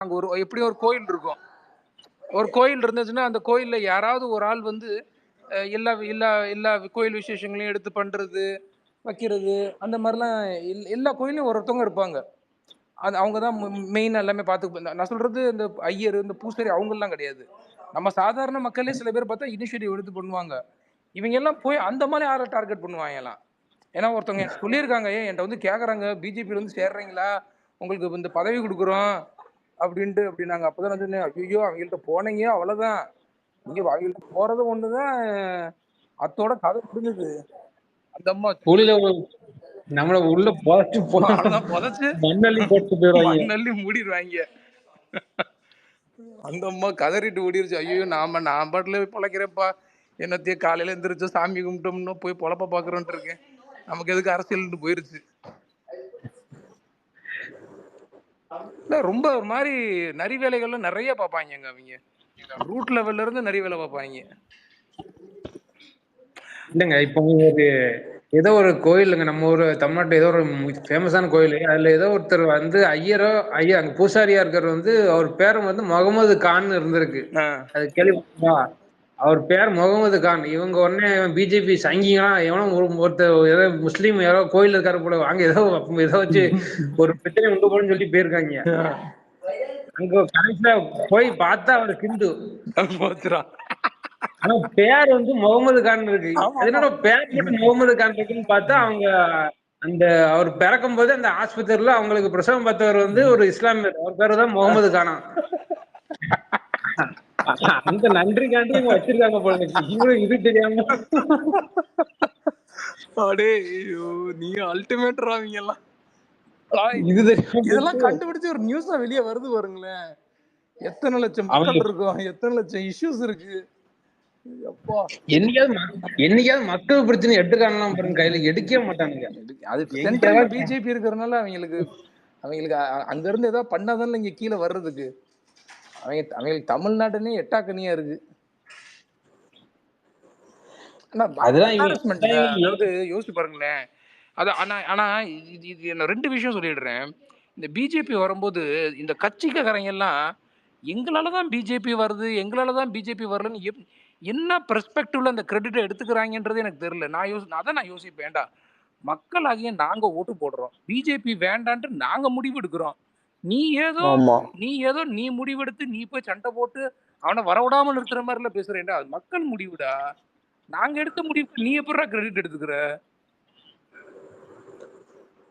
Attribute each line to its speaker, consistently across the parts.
Speaker 1: அங்க எப்படியும் ஒரு கோயில் இருக்கும். ஒரு கோயில் இருந்துச்சுன்னா, அந்த கோயில்ல யாராவது ஒரு ஆள் வந்து எல்லா எல்லா எல்லா கோயில் விசேஷங்களையும் எடுத்து பண்றது, வைக்கிறது, அந்த மாரிலாம் எல்லா கோயில்லயும் ஒருத்தவங்க இருப்பாங்க. அது அவங்க தான் மெயின் எல்லாமே நான் சொல்றது இந்த ஐயர், இந்த பூசாரி அவங்கலாம் கிடையாது. நம்ம சாதாரண மக்களே சில பேர் பார்த்தா இனிஷியேட்டிவ் எடுத்து பண்ணுவாங்க. இவங்க எல்லாம் போய் அந்த மாரி ஆள டார்கெட் பண்ணுவாங்கலாம். ஏன்னா ஒருத்தவங்க எனக்கு சொல்லியிருக்காங்க, என்ட்ட வந்து கேட்கறாங்க, பிஜேபில வந்து சேர்றீங்களா? உங்களுக்கு இந்த பதவி குடுக்குறோம் அப்படின்ட்டு அப்படின்னாங்க. அப்பதான் நான் சொன்னேன், ஐய்யய்யோ! அவங்கள்ட்ட போனீங்க அவ்வளோதான். நீங்க அவங்கள்ட்ட போறது ஒண்ணுதான், அத்தோட கதை முடிஞ்சது. அந்த அம்மா
Speaker 2: புலில நம்மள உள்ள புதைச்சு
Speaker 1: அவ்வளோதான் புதைச்சு
Speaker 2: மண்ணள்ளி போட்டு போயிருவாங்க.
Speaker 1: மண்ணள்ளி மூடிருவாங்க. அந்த அம்மா கதறிட்டு ஓடிருச்சு. ஐயோ! நான் பாட்டுல பொழைக்கிறேன்ப்பா. என்னத்தையும் காலையில எந்திரிச்சு சாமி கும்பிட்டோம்னா போய் பொழப்ப பார்க்குறோன்ட்டு இருக்கேன். நமக்கு எதுக்கு அரசியல்ன்ட்டு போயிருச்சு. இல்ல ரொம்ப ஒரு மாரி நரி வேலைகள்லாம் நெறைய பார்ப்பாய்ங்கங்க அவிங்க. ரூட் லெவல்ல இருந்து நரி வேலை பார்ப்பாய்ங்க.
Speaker 2: இல்லங்க இப்போ ஒரு ஏதோ ஒரு கோயிலுங்க நம்ம ஊரு தமிழ்நாட்டுல ஏதோ ஒரு ஃபேமஸான கோயில். அதுல ஏதோ ஒருத்தர் வந்து ஐயா அங்க பூசாரியா இருக்கிறவர் வந்து அவர் பேரும் வந்து முகமது கான் இருந்திருக்கு. அது கேள்விப்பட்டீங்களா? அவர் பேர் முகமது கான். இவங்க உடனே பிஜேபி சங்கிங்களா எவனோ ஒருத்தர் ஏதோ முஸ்லீம் யாரோ கோயில் இருக்காரு போல அங்க ஏதோ வச்சு ஒரு பிரச்சனை உண்டு போலன்னு சொல்லி போயிருக்காங்க. அங்க கடைசியில போய் பார்த்தா அவர் ஹிந்து.
Speaker 1: போச்சுடா.
Speaker 2: ஆனா பேர் வந்து முகமது கான் இருக்கு.
Speaker 1: ஆமா,
Speaker 2: அது
Speaker 1: ஆமா.
Speaker 2: என்னடா பேர் மட்டும் முகமது கான் இருக்குன்னு பார்த்தா அவங்க அந்த அவர் பிறக்கும் போது அந்த ஆஸ்பத்திரியில அவங்களுக்கு பிரசவம் பார்த்தவர் வந்து ஒரு இஸ்லாமியர். அவர் பேரு தான் முகமது கானா. அந்த நன்றிக்காண்டி இவங்க வச்சிருக்காங்க போல இருக்கு. இவங்களுக்கு இது தெரியாம
Speaker 1: அடே ஐயோ! நீங்க அல்டிமேட்ரா அவங்கலாம்.
Speaker 2: இது தெரியாம
Speaker 1: இதெல்லாம் கண்டுபிடிச்சு ஒரு நியூஸா வெளிய வருது பாருங்களேன். எத்தனை லட்சம் மக்கள்
Speaker 2: அவங்க
Speaker 1: இருக்கோம், எத்தனை லட்சம் இஷ்யூஸ் இருக்கு. அப்பா!
Speaker 2: என்னைக்காவது மக்கள் பிரச்சனை எடுத்துக்கானலாம் பாருங்க, கையில எடுக்கவே மாட்டானுங்க.
Speaker 1: அது சென்ட்ரல்ல
Speaker 2: எங்கேயாவது
Speaker 1: பிஜேபி இருக்கிறனால அவங்களுக்கு அவங்களுக்கு அங்க இருந்து ஏதாவது பண்ணாதானே இங்க கீழ வர்றதுக்கு. அவங்களுக்கு தமிழ்நாடுனே எட்டாக்கனியா இருக்கு. ஆனா
Speaker 2: அதெல்லாம்
Speaker 1: எம்பாரஸ்மென்ட்ங்க. அதாவது யோசிச்சு பாருங்களேன். ஆனா ஆனா இது இது நான் 2 விஷயம் சொல்லிடுறேன். இந்த பிஜேபி வரும்போது இந்த கட்சிக்காரங்க எல்லாம் எங்களால தான் பிஜேபி வருது, எங்களால தான் பிஜேபி வரலன்னு என்ன பெர்ஸ்பெக்டிவ்ல அந்த கிரெடிட்ட எடுத்துக்கிறாங்கன்றது எனக்கு தெரியல. நான் யோசிப்பேன். ஏன்டா மக்களாகிய நாங்க ஓட்டு போடுறோம். பிஜேபி வேண்டான்ட்டு நாங்க முடிவு எடுக்கிறோம். நீ ஏதோ
Speaker 2: ஆமா.
Speaker 1: நீ முடிவெடுத்து நீ போய் சண்டை போட்டு அவன வரவிடாம நிறுத்துற மாரிலாம் பேசுறேன்டா. அது மக்கள் முடிவுடா. நாங்க எடுத்த முடிவுக்கு நீ எப்படிடா கிரெடிட் எடுத்துக்கிற?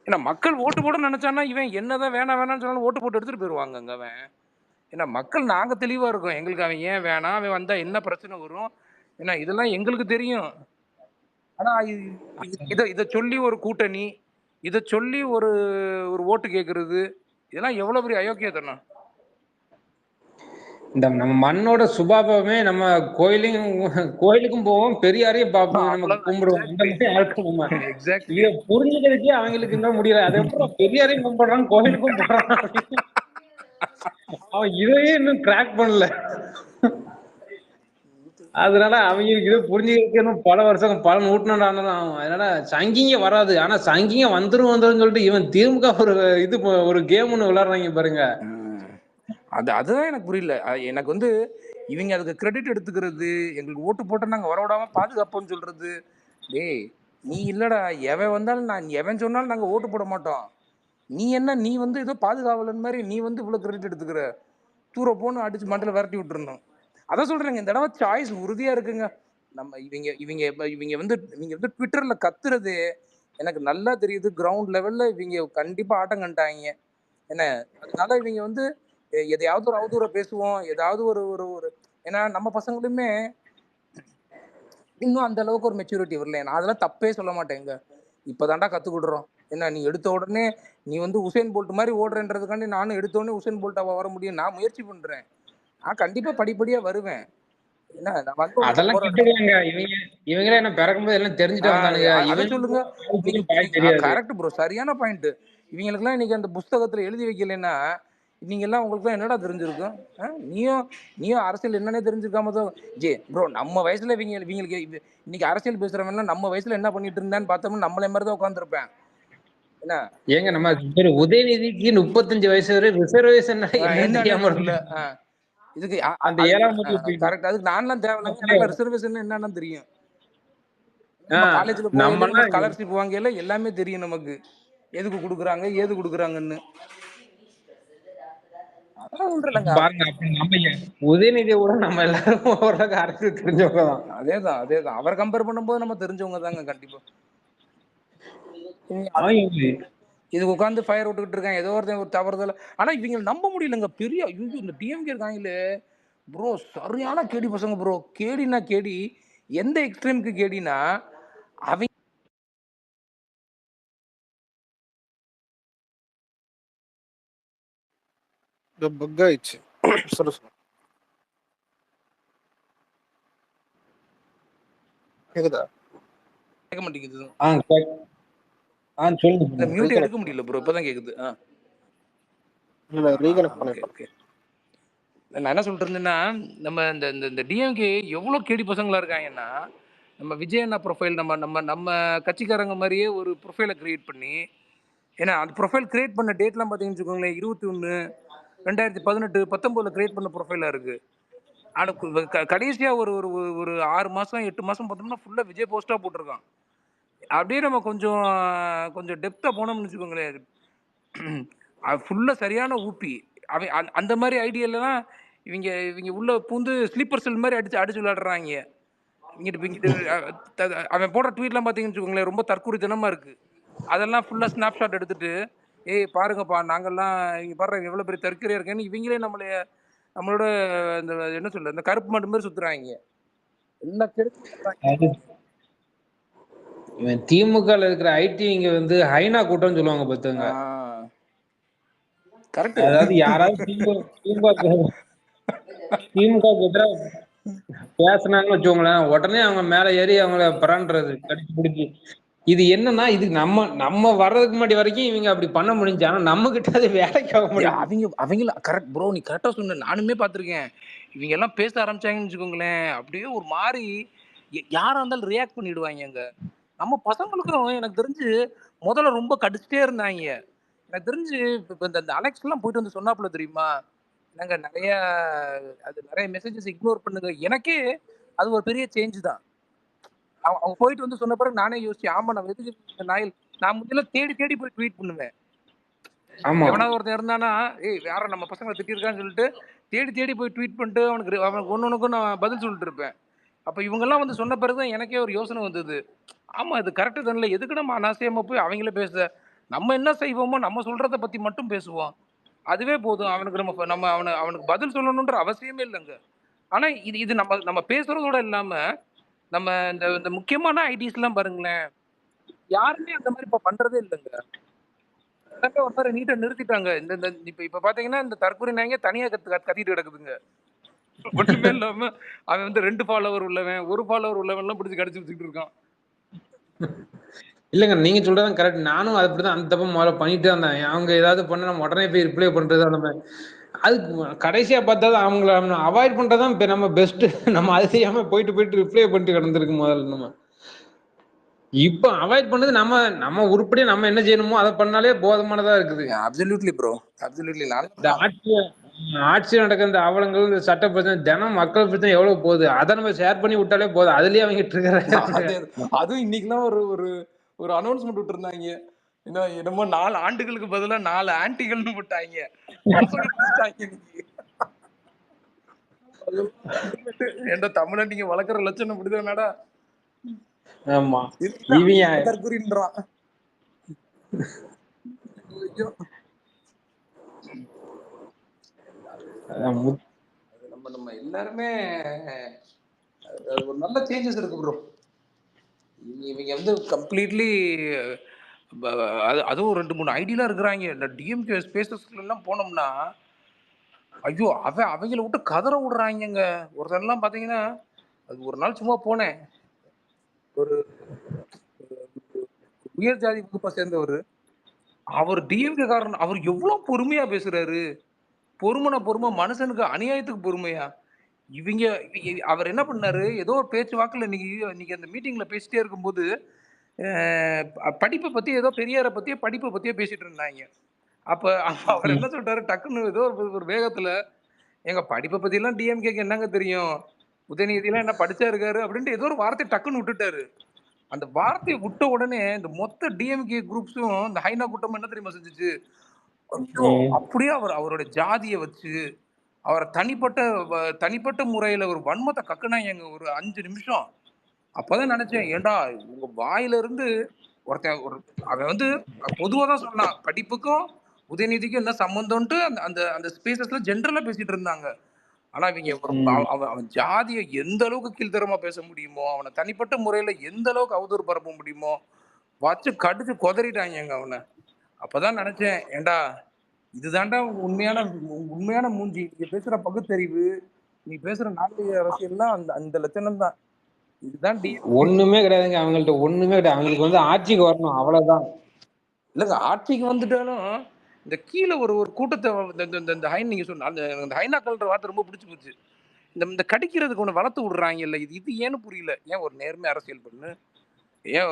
Speaker 1: ஏன்னா மக்கள் ஓட்டு போட நினைச்சான்னா இவன் என்னதான் வேணாம்னு சொன்னாலும் ஓட்டு போட்டு எடுத்துட்டு போயிருவாங்கங்க அவன். ஏன்னா மக்கள் நாங்க தெளிவா இருக்கோம். எங்களுக்கு அவன் ஏன் வேணாம், அவன் வந்தா என்ன பிரச்சனை வரும்? ஏன்னா இதெல்லாம் எங்களுக்கு தெரியும். ஆனா இத சொல்லி ஒரு கூட்டணி, இத சொல்லி ஒரு ஒரு ஓட்டு கேட்கறது, இதெல்லாம் எவ்வளவு பெரிய அயோக்கியத்தனம்.
Speaker 2: இந்த நம்ம மண்ணோட சுபாவமே நம்ம கோயிலுக்கும் போவோம், பெரியாரையும் பார்ப்போம், நம்ம கும்பிடுவோம். அந்த மாதிரி ஆட்கள் நம்ம. இத புரிஞ்சுக்கிறதுக்கே அவங்களுக்கு இன்னும் முடியல. அது எப்படி பெரியாரையும் கும்பிடுறான், கோயிலுக்கும் போறான். அவன் இதையே இன்னும் கிராக் பண்ணல. அதனால அவங்களுக்கு இதை புரிஞ்சுக்கிறதுக்கு இன்னும் பல வருஷம் பல நூற்றாண்டானதான் ஆகும். அதனால சங்கிங்க வராது. ஆனா சங்கிங்க வந்துரும் சொல்லிட்டு இவன் திமுக ஒரு கேம் ஒண்ணு விளையாடுறாங்க பாருங்க.
Speaker 1: அதுதான் எனக்கு புரியல. எனக்கு வந்து இவங்க அதுக்கு கிரெடிட் எடுத்துக்கிறது, எங்களுக்கு ஓட்டு போட்டு நாங்க வரவிடாம பாதுகாப்போம்னு சொல்றது. டேய் நீ இல்லடா, எவன் வந்தாலும் எவன் சொன்னாலும் நாங்க ஓட்டு போட மாட்டோம். நீ வந்து ஏதோ பாதுகாவலன் மாதிரி நீ வந்து இவ்வளவு கிரெடிட் எடுத்துக்கிற. தூர போன்னு அடிச்சு மண்டல விரட்டி விட்டுருந்தோம். அதான் சொல்றேங்க, இந்த தடவை சாய்ஸ் உறுதியா இருக்குங்க. நம்ம இவங்க வந்து ட்விட்டர்ல கத்துறது எனக்கு நல்லா தெரியுது. கிரவுண்ட் லெவல்ல இவங்க கண்டிப்பா ஆட்டம் கண்டாங்க. என்ன அதனால இவங்க வந்து எதையாவது ஒரு அவதூற பேசுவோம், ஏதாவது ஒரு ஒரு ஒரு ஏன்னா நம்ம பசங்களுமே இன்னும் அந்த அளவுக்கு ஒரு மெச்சூரிட்டி வரல. நான் அதெல்லாம் தப்பே சொல்ல மாட்டேங்க. இப்பதான்டா கத்துக்கிடுறோம். என்ன நீ எடுத்த உடனே நீ வந்து உசேன் போல்ட் மாதிரி ஓடுறன்றதுக்காண்டி நானும் எடுத்த உடனே உசேன் போல்ட்டாவா வர முடியும்? நான் முயற்சி பண்றேன். நான் கண்டிப்பா படிப்படியா வருவேன். என்ன நான் வந்து
Speaker 2: அதெல்லாம் கிட்டுவாங்க. இவங்களே என்ன பிறக்கும்போது எல்லாம் தெரிஞ்சுட்டு வந்தானுங்க.
Speaker 1: அத சொல்லுங்க.
Speaker 2: தெரியாது.
Speaker 1: கரெக்ட் ப்ரோ, சரியான பாயிண்ட். இவங்களுக்குலாம் இன்னைக்கு அந்த புஸ்தகத்துல எழுதி வைக்கலைன்னா நீங்க எல்லாம் உங்களுக்கு என்னடா தெரிஞ்சிருக்கும்? நீயும் அரசியல் என்னன்னே தெரிஞ்சுக்காம தான் ப்ரோ நம்ம வயசுல இவங்களுக்கு இன்னைக்கு அரசியல் பேசுறவங்க எல்லாம் நம்ம வயசுல என்ன பண்ணிட்டு இருந்தான்னு பார்த்தோம்னா நம்மளே மாதிரி தான் உட்காந்துருப்பேன். என்ன
Speaker 2: ஏங்க நம்ம பேரு உதயநிதிக்கு 35 வயசு வரை ரிசர்வேஷன் என்னன்னு
Speaker 1: என்னன்னே
Speaker 2: தெரியாம
Speaker 1: தெரியல.
Speaker 2: இருக்கு.
Speaker 1: இதுக்கு
Speaker 2: அந்த
Speaker 1: அதுக்கு
Speaker 2: 7ஆம் வகுப்புல போயிட்டு
Speaker 1: கரெக்ட். அதுக்கு நான்லாம் தேவையில்லைங்க. எனக்குலாம் ரிசர்வேஷன் என்னன்னு தெரியும்.
Speaker 2: ஆ
Speaker 1: நம்ம காலேஜ்ல போகையில நம்ம
Speaker 2: நம்மலாம்
Speaker 1: ஸ்காலர்ஷிப் வாங்கையில எல்லாமே தெரியும் நமக்கு. எதுக்கு குடுக்குறாங்க, ஏது குடுக்குறாங்கன்னு. அதெல்லாம் ஒண்ணும் இல்லங்க.
Speaker 2: பாருங்க அப்ப நம்ம உதயநிதியை விட நம்ம எல்லாரும் ஓரளவுக்கு அரசியல் தெரிஞ்சவங்க தான்.
Speaker 1: அதேதான், அதேதான். அவர கம்பேர் பண்ணும்போது நம்ம தெரிஞ்சவங்க தாங்க கண்டிப்பா. இதுக்கு உட்கார்ந்து ஃபயர் விட்டுக்கிட்டு இருக்கான். ஏதோ ஒருத்தன் ஒரு தவறுதல ஆனா இவங்கள நம்ப முடியலங்க. பெரிய ஐய்யய்யோ! இந்த டிஎம்கே இருக்காங்களே, ப்ரோ சரியான கேடி பசங்க ப்ரோ. கேடின்னா கேடி. எந்த எக்ஸ்ட்ரீம்க்கு கேடின்னா, அவிங்க
Speaker 3: பக் ஆயிடுச்சு. சொல்லு சொல்லு. கேக்குதா?
Speaker 1: கேட்க மாட்டேங்குது.
Speaker 2: சொல்லுங்க
Speaker 1: இல்ல
Speaker 2: சொல்லுங்க.
Speaker 1: மியூட் எடுக்க
Speaker 3: ரீகனெக்ட்
Speaker 1: முடியல ப்ரோ. இப்பதான் கேக்குது.
Speaker 3: இல்ல ரீகனெக்ட்
Speaker 1: ஓகே,
Speaker 3: பண்ணிட்டேன்.
Speaker 1: ஓகே. நான் என்ன சொல்லிட்டு இருந்தேன்னா, நம்ம இந்த இந்த இந்த டிஎம்கே எவ்வளோ கேடி பசங்களா இருக்காங்கன்னா, நம்ம விஜய் அண்ணா ப்ரொஃபைல் நம்ம நம்ம நம்ம கட்சிக்காரங்க மாரியே ஒரு ப்ரொஃபைல கிரியேட் பண்ணி, ஏன்னா அந்த ப்ரொஃபைல் கிரியேட் பண்ண டேட்லாம் பார்த்தீங்கன்னு வச்சுக்கோங்களேன், 21, 2018, 19ல கிரியேட் பண்ண ப்ரொஃபைலா இருக்கு. ஆனா கடைசியா ஒரு ஒரு ஒரு 6 மாசம், 8 மாசம் பார்த்தோம்னா, ஃபுல்லா விஜய் போஸ்ட்டா போட்டுருக்கான். அப்படியே நம்ம கொஞ்சம் கொஞ்சம் டெப்த்தா போனோம்னு வச்சுக்கோங்களேன், ஃபுல்லா சரியான ஊப்பி. அவன் அந்த மாரி ஐடியாலலாம் இவிங்க இவிங்க உள்ள பூந்து ஸ்லீப்பர் செல் மாரி அடிச்சு அடிச்சு விளையாடுறாய்ங்க. இங்கிட்டு இங்கிட்டு அவன் போடுற ட்வீட்லாம் பார்த்தீங்கன்னு வச்சுக்கோங்களேன், ரொம்ப தற்குறித்தனமா இருக்கு. அதெல்லாம் ஃபுல்லா ஸ்னாப்ஷாட் எடுத்துட்டு, "ஏய் பாருங்கப்பா நாங்கலாம் இங்க பாருங்க எவ்வளோ பெரிய தற்குறியா இருக்கேன்னு" இவிங்களே நம்மளோட இந்த என்ன சொல்ல, இந்த கருப்பு மாடு மாரி சுத்துறாய்ங்க. எல்லாம் கெடுத்து விட்டுறாய்ங்க.
Speaker 2: அது இவன் திமுகல இருக்கிற ஐடி இங்க வந்து ஹைனா கூட்டம்னு சொல்லுவாங்க
Speaker 1: ஆ
Speaker 2: பாத்துங்க.
Speaker 1: கரெக்ட்டு.
Speaker 2: அதாவது யாராவது திமுக எதிராக பேசுனாங்கன்னு வச்சுக்கோங்களேன், உடனே அவங்க மேல ஏறி அவங்கள பரண்டுறது கடிச்சு பிடிச்சி. இது என்னன்னா இது நம்ம வர்றதுக்கு முன்னாடி வரைக்கும் இவங்க அப்படி பண்ண முடிஞ்சு, ஆனா நம்ம கிட்ட அது வேலைக்கு ஆக மாட்டேங்குது.
Speaker 1: அவங்கள கரெக்ட் ப்ரோ. நீ கரெக்ட்டா சொன்ன. நானுமே பார்த்துருக்கேன். இவங்க எல்லாம் பேச ஆரம்பிச்சாங்கன்னு வச்சுக்கோங்களேன், அப்படியே ஒரு மாரி யாரா இருந்தாலும் ரியாக்ட் பண்ணிடுவாய்ங்கங்க. நம்ம பசங்களுக்கும் எனக்கு தெரிஞ்சு முதல்ல ரொம்ப கடிச்சிட்டே இருந்தாய்ங்க. எனக்கு தெரிஞ்சு இப்ப இந்த இந்த அலெக்ஸ்லாம் போயிட்டு வந்து சொன்னாப்புல தெரியுமா? என்னங்க நெறைய மெசேஜஸ் இக்னோர் பண்ணுங்க. எனக்கே அது ஒரு பெரிய சேஞ்ச் தான். அவங்க போயிட்டு வந்து சொன்ன பிறகு நானே யோசிச்சேன். ஆமா நம்ம எதுக்கு இந்த நாயில் நான் முன்னலாம் தேடி தேடி போய் ட்வீட் பண்ணுவேன்.
Speaker 2: ஆமா.
Speaker 1: எவனாவது ஒருத்தன் இருந்தானா, "ஏய் யாரா நம்ம பசங்கள திட்டியிருக்கான்னு" சொல்லிட்டு, தேடி தேடி போய் ட்வீட் பண்ணிட்டு அவனுக்கு ஒண்ணொண்ணுக்கும் நான் பதில் சொல்லிட்டு இருப்பேன். அப்ப இவங்கலாம் வந்து சொன்ன பிறகு தான் எனக்கே ஒரு யோசனை வந்தது. ஆமா இது கரெக்ட்டு தான்ல. எதுக்கு நம்ம அனாவசியமா போய் அவங்கள பேச? நம்ம என்ன செய்வோமோ நம்ம சொல்றத பத்தி மட்டும் பேசுவோம். அதுவே போதும். அவனுக்கு நம்ம நம்ம அவனுக்கு பதில் சொல்லணுன்ற அவசியமே இல்லங்க. ஆனா இது இது நம்ம நம்ம பேசுறதோட இல்லாம, நம்ம இந்த இந்த முக்கியமான ஐடிஸ்லாம் பாருங்களேன், யாருமே அந்த மாரி இப்ப பண்றதே இல்லங்க. எல்லாமே ஒரு மாரி நீட்டா நிறுத்திட்டாங்க. இந்த இந்த இப்ப இப்ப பார்த்தீங்கன்னா, இந்த தற்கொலை நாய்ங்க தனியா கத்திட்டு கிடக்குதுங்க. ஒண்ணுமே இல்லாம அவன் வந்து 2 ஃபாலோவர் உள்ளவன், 1 ஃபாலோவர் உள்ளவன்லாம் புடிச்சு கடிச்சு வச்சுக்கிட்டு இருக்கான்.
Speaker 2: இல்லங்க நீங்க சொல்றதுதான் கரெக்ட். நானும் அப்படிதான் அந்த தப்ப முதல்ல பண்ணிட்டே இருந்தேன். அவங்க ஏதாவது பண்ணா நம்ம உடனே போய் ரிப்ளை பண்றது அந்த மாரி. அது கடைசியா பார்த்தா அவங்கள அவாய்ட் பண்றதுதான் நம்ம பெஸ்ட். நம்ம அது செய்யாம போயிட்டு ரிப்ளை பண்ணிட்டு கிடந்திருக்கு முதல்ல நம்ம. இப்ப அவாய்ட் பண்ணது நம்ம நம்ம உருப்படியா நம்ம என்ன செய்யணுமோ அதை பண்ணாலே போதுமானதா இருக்குது.
Speaker 1: Absolutely bro. அப்சல்யூட்லி.
Speaker 2: இந்த ஆட்சி நடக்கிற இந்த அவலங்கள், இந்த சட்ட பிரச்சனை, தினம் மக்கள் பிரச்சனை எவ்வளவு போகுது. அதை நம்ம ஷேர் பண்ணி விட்டாலே போதும். அதுலயே அவங்க ட்ரிகர் ஆயிடுறாங்க.
Speaker 1: அதே அதுவும் இன்னைக்குலாம் ஒரு ஒரு ஒரு அனௌன்ஸ்மென்ட் விட்டுருந்தாங்க. என்னமோ 4 ஆண்டுகளுக்கு பதிலா 4 ஆன்டிகள்னு விட்டாய்ங்க. பசங்க புடிச்சுட்டாய்ங்க இன்னைக்கு. அல்டிமேட். ஏன்டா தமிழ நீங்க வளர்க்குற லட்சணம் இப்படிதானடா?
Speaker 2: ஆமா.
Speaker 1: இல்ல
Speaker 2: இவங்க
Speaker 1: அவன் தற்குறின்றான். ஐயோ!
Speaker 2: அஹ்
Speaker 1: நம்ம நம்ம எல்லாருமே அது ஒரு நல்ல சேஞ்சஸ் இருக்கு ப்ரோ. இவங்க வந்து கம்ப்ளீட்லி அதுவும் 2, 3 ஐடிலாம் இருக்கிறாங்க. இந்த டிஎம்கே ஸ்பேசஸ்ல எல்லாம் போனோம்னா, ஐயோ! அவங்கள விட்டு கதற விடுறாய்ங்கங்க. ஒருத்தன்லாம் பார்த்தீங்கன்னா, அது ஒரு நாள் சும்மா போனேன். ஒரு உயர் ஜாதி வகுப்ப சேர்ந்தவரு. அவர் டிஎம்கே காரன். அவர் எவ்ளோ பொறுமையா பேசுறாரு. பொறுமைனா பொறுமை, மனுஷனுக்கு அநியாயத்துக்கு பொறுமையா. அவர் என்ன பண்ணாரு, ஏதோ ஒரு பேச்சு வாக்குல இன்னைக்கு இன்னைக்கு அந்த மீட்டிங்ல பேசிட்டே இருக்கும்போது, படிப்பை பத்தி ஏதோ பெரியாரை பத்தியோ படிப்பை பத்தியோ பேசிட்டு இருந்தாங்க. அப்ப அவர் என்ன சொல்லிட்டாரு, டக்குன்னு ஏதோ ஒரு வேகத்துல, எங்க படிப்பை பத்தி எல்லாம் டிஎம்கேக்கு என்னங்க தெரியும், உதயநிதி எல்லாம் என்ன படிச்சா இருக்காரு அப்படின்ட்டு ஏதோ ஒரு வார்த்தை டக்குன்னு விட்டுட்டாரு. அந்த வார்த்தையை விட்ட உடனே இந்த மொத்த டிஎம்கே குரூப்ஸும் இந்த ஹைனா கூட்டம் என்ன தெரியுமா செஞ்சுச்சு, ஐயோ அப்படியே அவரோட ஜாதியை வச்சு அவரை தனிப்பட்ட முறையில ஒரு வன்மத்தை கக்குனாங்க ஒரு 5 நிமிஷம். அப்பதான் நினைச்சேன், ஏன்டா உங்க வாயில இருந்து ஒருத்தன் அவன் வந்து பொதுவா தான் சொன்னான், படிப்புக்கும் உதயநிதிக்கும் என்ன சம்பந்தம்ட்டு அந்த அந்த அந்த ஸ்பேசஸ்ல ஜென்ரலா பேசிட்டு இருந்தாங்க. ஆனா இவங்க அவன் ஜாதியை எந்த அளவுக்கு கீழ்த்தரமா பேச முடியுமோ, அவனை தனிப்பட்ட முறையில எந்த அளவுக்கு அவதூறு பரப்ப முடியுமோ வச்சு கடிச்சு கொதறிட்டாங்க அவனை. அப்பதான் நினைச்சேன், ஏன்டா இதுதான்டா உண்மையான உண்மையான மூஞ்சி. நீ பேசுற பகுத்தறிவு, நீ பேசுற நாகரிக அரசியல்லாம் அந்த அந்த லட்சணம் தான். இதுதான்
Speaker 2: ஒண்ணுமே கிடையாதுங்க அவங்கள்ட்ட, ஒண்ணுமே கிடையாது. அவங்களுக்கு வந்து ஆட்சிக்கு வரணும், அவ்வளவுதான்.
Speaker 1: இல்லங்க, ஆட்சிக்கு வந்துட்டாலும் இந்த கீழே ஒரு ஒரு கூட்டத்தை இந்த ஹைன் நீங்க சொன்ன அந்த ஹைனாக்கள்ன்ற வார்த்தை ரொம்ப பிடிச்சி போச்சு. இந்த கடிக்கிறதுக்கு ஒண்ணு வளர்த்து விடுறாங்க இல்ல, இது இது ஏன்னு புரியல. ஏன் ஒரு நேர்மை அரசியல் பண்ணு, ஏன்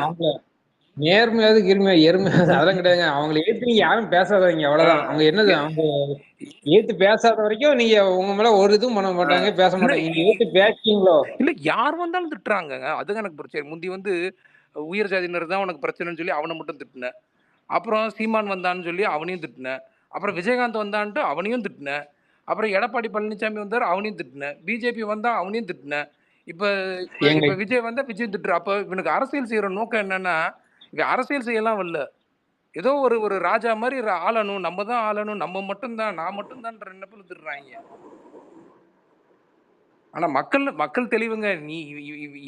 Speaker 2: அவங்க நேர்மையாவது கிருமையா எருமையாது அதெல்லாம் கிடையாதுங்க. அவங்களை ஏத்து நீங்க யாரும் பேசாதவங்க, அவ்வளவுதான். அவங்க என்னது, அவங்க ஏத்து பேசாத வரைக்கும் நீங்க உங்க மேல ஒரு இதுவும் பண்ண மாட்டாங்க, பேச மாட்டாங்க. நீங்க ஏத்து பேசிங்களோ
Speaker 1: இல்ல, யார் வந்தாலும் திட்டுறாங்க. அதுதான் எனக்கு பிரச்சனை. முந்தி வந்து உயர் ஜாதியினர் தான் உனக்கு பிரச்சனைன்னு சொல்லி அவனை மட்டும் திட்டினேன். அப்புறம் சீமான் வந்தான்னு சொல்லி அவனையும் திட்டினேன். அப்புறம் விஜயகாந்த் வந்தான்ட்டு அவனையும் திட்டினேன். அப்புறம் எடப்பாடி பழனிசாமி வந்தார், அவனையும் திட்டினேன். பிஜேபி வந்தா அவனையும் திட்டினேன். இப்ப இப்ப விஜய் வந்தா விஜய் திட்டுற. அப்ப இவனுக்கு அரசியல் செய்யற நோக்கம் என்னன்னா, இவன் அரசியல் செய்யலாம் வரல, ஏதோ ஒரு ஒரு ராஜா மாதிரி ஆளணும், நம்ம தான் ஆளணும், நம்ம மட்டும்தான், நான் மட்டும்தான் எண்ணப்பில் திட்டுறாங்க. ஆனா மக்கள் தெளிவுங்க. நீ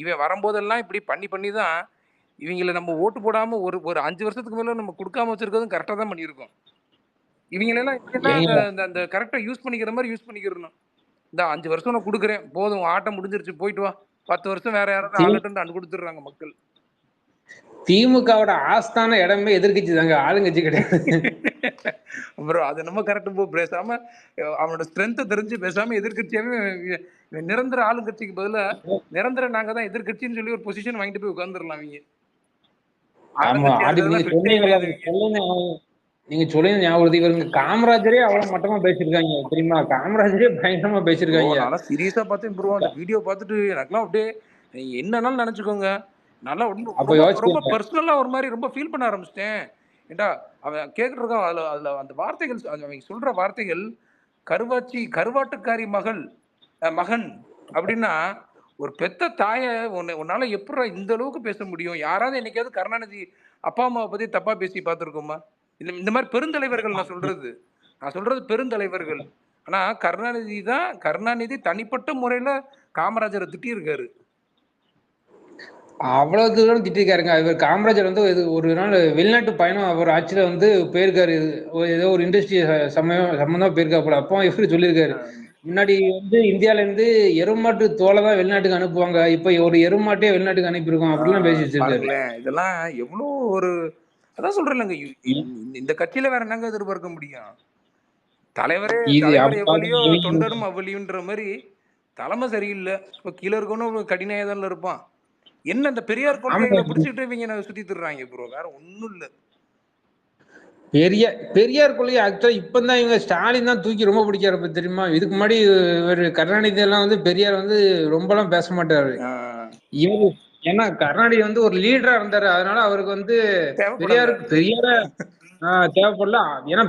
Speaker 1: இவன் வரும்போதெல்லாம் இப்படி பண்ணி தான் இவங்களை நம்ம ஓட்டு போடாம ஒரு ஒரு 5 வருஷத்துக்கு மேல நம்ம கொடுக்காம வச்சிருக்கிறதும் கரெக்டா தான் பண்ணியிருக்கோம். இவங்களெல்லாம் அந்த கரெக்டா யூஸ் பண்ணிக்கிற மாதிரி யூஸ் பண்ணிக்கிறணும். இந்த 5 வருஷம் நான் கொடுக்குறேன், போதும், ஆட்டம் முடிஞ்சிருச்சு, போயிட்டு வா, 10 வருஷம் வேற யாராவது ஆளட்டும் அனு கொடுத்துடுறாங்க மக்கள்.
Speaker 2: திமுகவோட ஆஸ்தான இடமே எதிர்கட்சி தாங்க, ஆளுங்கட்சி கிடையாது.
Speaker 1: ப்ரோ அது நம்ம கரெக்ட் போ. பேசாம அவனோட ஸ்ட்ரென்த்தை தெரிஞ்சு பேசாம எதிர்கட்சியாவே நிரந்தர ஆளுங்கட்சிக்கு பதிலா நிரந்தர நாங்க தான் எதிர்கட்சின்னு சொல்லி ஒரு பொசிஷன் வாங்கிட்டு போய் உட்கார்ந்துடலாம்.
Speaker 2: நீங்க சொல்லுங்க ஞாபகம், இவங்க காமராஜரே அவ்வளவு மட்டமா பேசிருக்காங்க தெரியுமா? காமராஜரே பயங்கரமா பேசிருக்காங்க.
Speaker 1: நல்லா சீரியஸா பார்த்தேன் ப்ரோ. அந்த வீடியோ பார்த்துட்டு எனக்குலாம் அப்படியே என்னன்னாலும் நினைச்சுக்கோங்க, நல்லா ரொம்ப பர்சனலா ஒரு மாதிரி ரொம்ப ஃபீல் பண்ண ஆரம்பிச்சிட்டேன். ஏண்டா அவன் கேட்கறதும் அதுல அந்த வார்த்தைகள், அவங்க சொல்ற வார்த்தைகள், கருவாட்டுக்காரி மகன் அப்படின்னா, ஒரு பெத்த தாய உன்னால எப்படி இந்த அளவுக்கு பேச முடியும்? யாராவது என்னைக்காவது கருணாநிதி அப்பா அம்மாவை பத்தி தப்பா பேசி பார்த்துருக்கோமா? இந்த மாதிரி பெருந்தலைவர்கள் நான் சொல்றது பெருந்தலைவர்கள். ஆனா கருணாநிதி தனிப்பட்ட முறையில காமராஜரை திட்டி இருக்காரு.
Speaker 2: அவ்வளவு தூரம் திட்டிருக்காருங்க. இவர் காமராஜர் வந்து ஒரு நாள் வெளிநாட்டு பயணம் அவர் ஆட்சியில வந்து போயிருக்காரு, ஏதோ ஒரு இண்டஸ்ட்ரி சம்பந்தமா போயிருக்கா போல. அப்போ இவரு சொல்லியிருக்காரு, முன்னாடி வந்து இந்தியால இருந்து எருமாட்டு தோலை தான் வெளிநாட்டுக்கு அனுப்புவாங்க, இப்ப ஒரு எருமாட்டே வெளிநாட்டுக்கு அனுப்பியிருக்கோம் அப்படிலாம் பேசி வச்சிருக்காரு.
Speaker 1: இதெல்லாம் எவ்வளவு ஒரு, அதான் சொல்றேன், இந்த கட்சியில வேற என்னங்க எதிர்பார்க்க முடியும்? தலைவரே எவ்வளியோ தொண்டரும் அவ்வளியுன்ற மாதிரி தலைமை சரியில்லை. இப்ப கீழே இருக்கணும் கடினாயதான் இருப்பான். என்ன இந்த பெரியார் கொள்கைகளை பிடிச்சிட்டு இவங்க சுத்தி திடுறாங்க ப்ரோ, வேற ஒண்ணும் இல்ல.
Speaker 2: பெரியார் கொள்கை ஆக்சுவலா இப்பதான் இவங்க ஸ்டாலின் தான் தூக்கி ரொம்ப பிடிக்காரு தெரியுமா? இதுக்கு முன்னாடி ஒரு கருணாநிதி எல்லாம் வந்து பெரியார் வந்து ரொம்ப எல்லாம் பேச மாட்டாரு. இவரு ஏன்னா கருணாநிதி வந்து ஒரு லீடரா இருந்தாரு, அதனால அவருக்கு வந்து பெரியார தேவைப்படல. ஏன்னா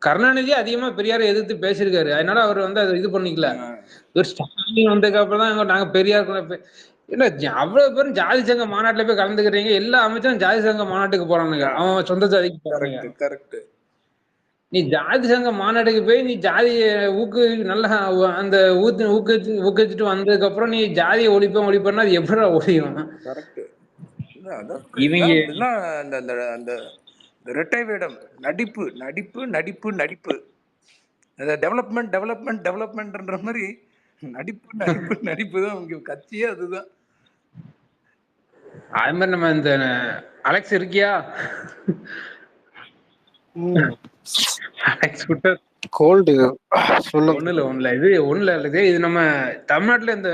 Speaker 2: கருணாநிதி அதிகமா பெரியாரை எதிர்த்து பேசியிருக்காரு, அதனால அவர் வந்து அதை இது பண்ணிக்கல. ஒரு ஸ்டாலின் வந்ததுக்கு அப்புறம் தான் நாங்க பெரியார் என்ன அவ்வளவு பேரும் ஜாதி சங்க மாநாட்டுல போய் கலந்துக்கிறீங்க, எல்லா அமைச்சரும் ஜாதி சங்க மாநாட்டுக்கு போறானுங்க, அவன் சொந்த ஜாதிக்கு போறானுங்க. நீ ஜாதி சங்க மாநாட்டுக்கு போய் நீ ஜாதியை நல்லா அந்த ஊக்குவிச்சுட்டு வந்ததுக்கு அப்புறம் நீ ஜாதியை ஒழிப்பேன்னா அது எப்படி ஒழியும்?
Speaker 1: இவங்க அந்த இரட்டை வேடம், நடிப்பு நடிப்பு நடிப்பு நடிப்பு, டெவலப்மெண்ட்ன்ற மாதிரி நடிப்பு நடிப்பு நடிப்பு தான் உங்க கட்சியே. அதுதான்.
Speaker 2: அது மாதிரி நம்ம இந்த அலெக்ஸ் இருக்கியா? இது நம்ம தமிழ்நாட்டுல இந்த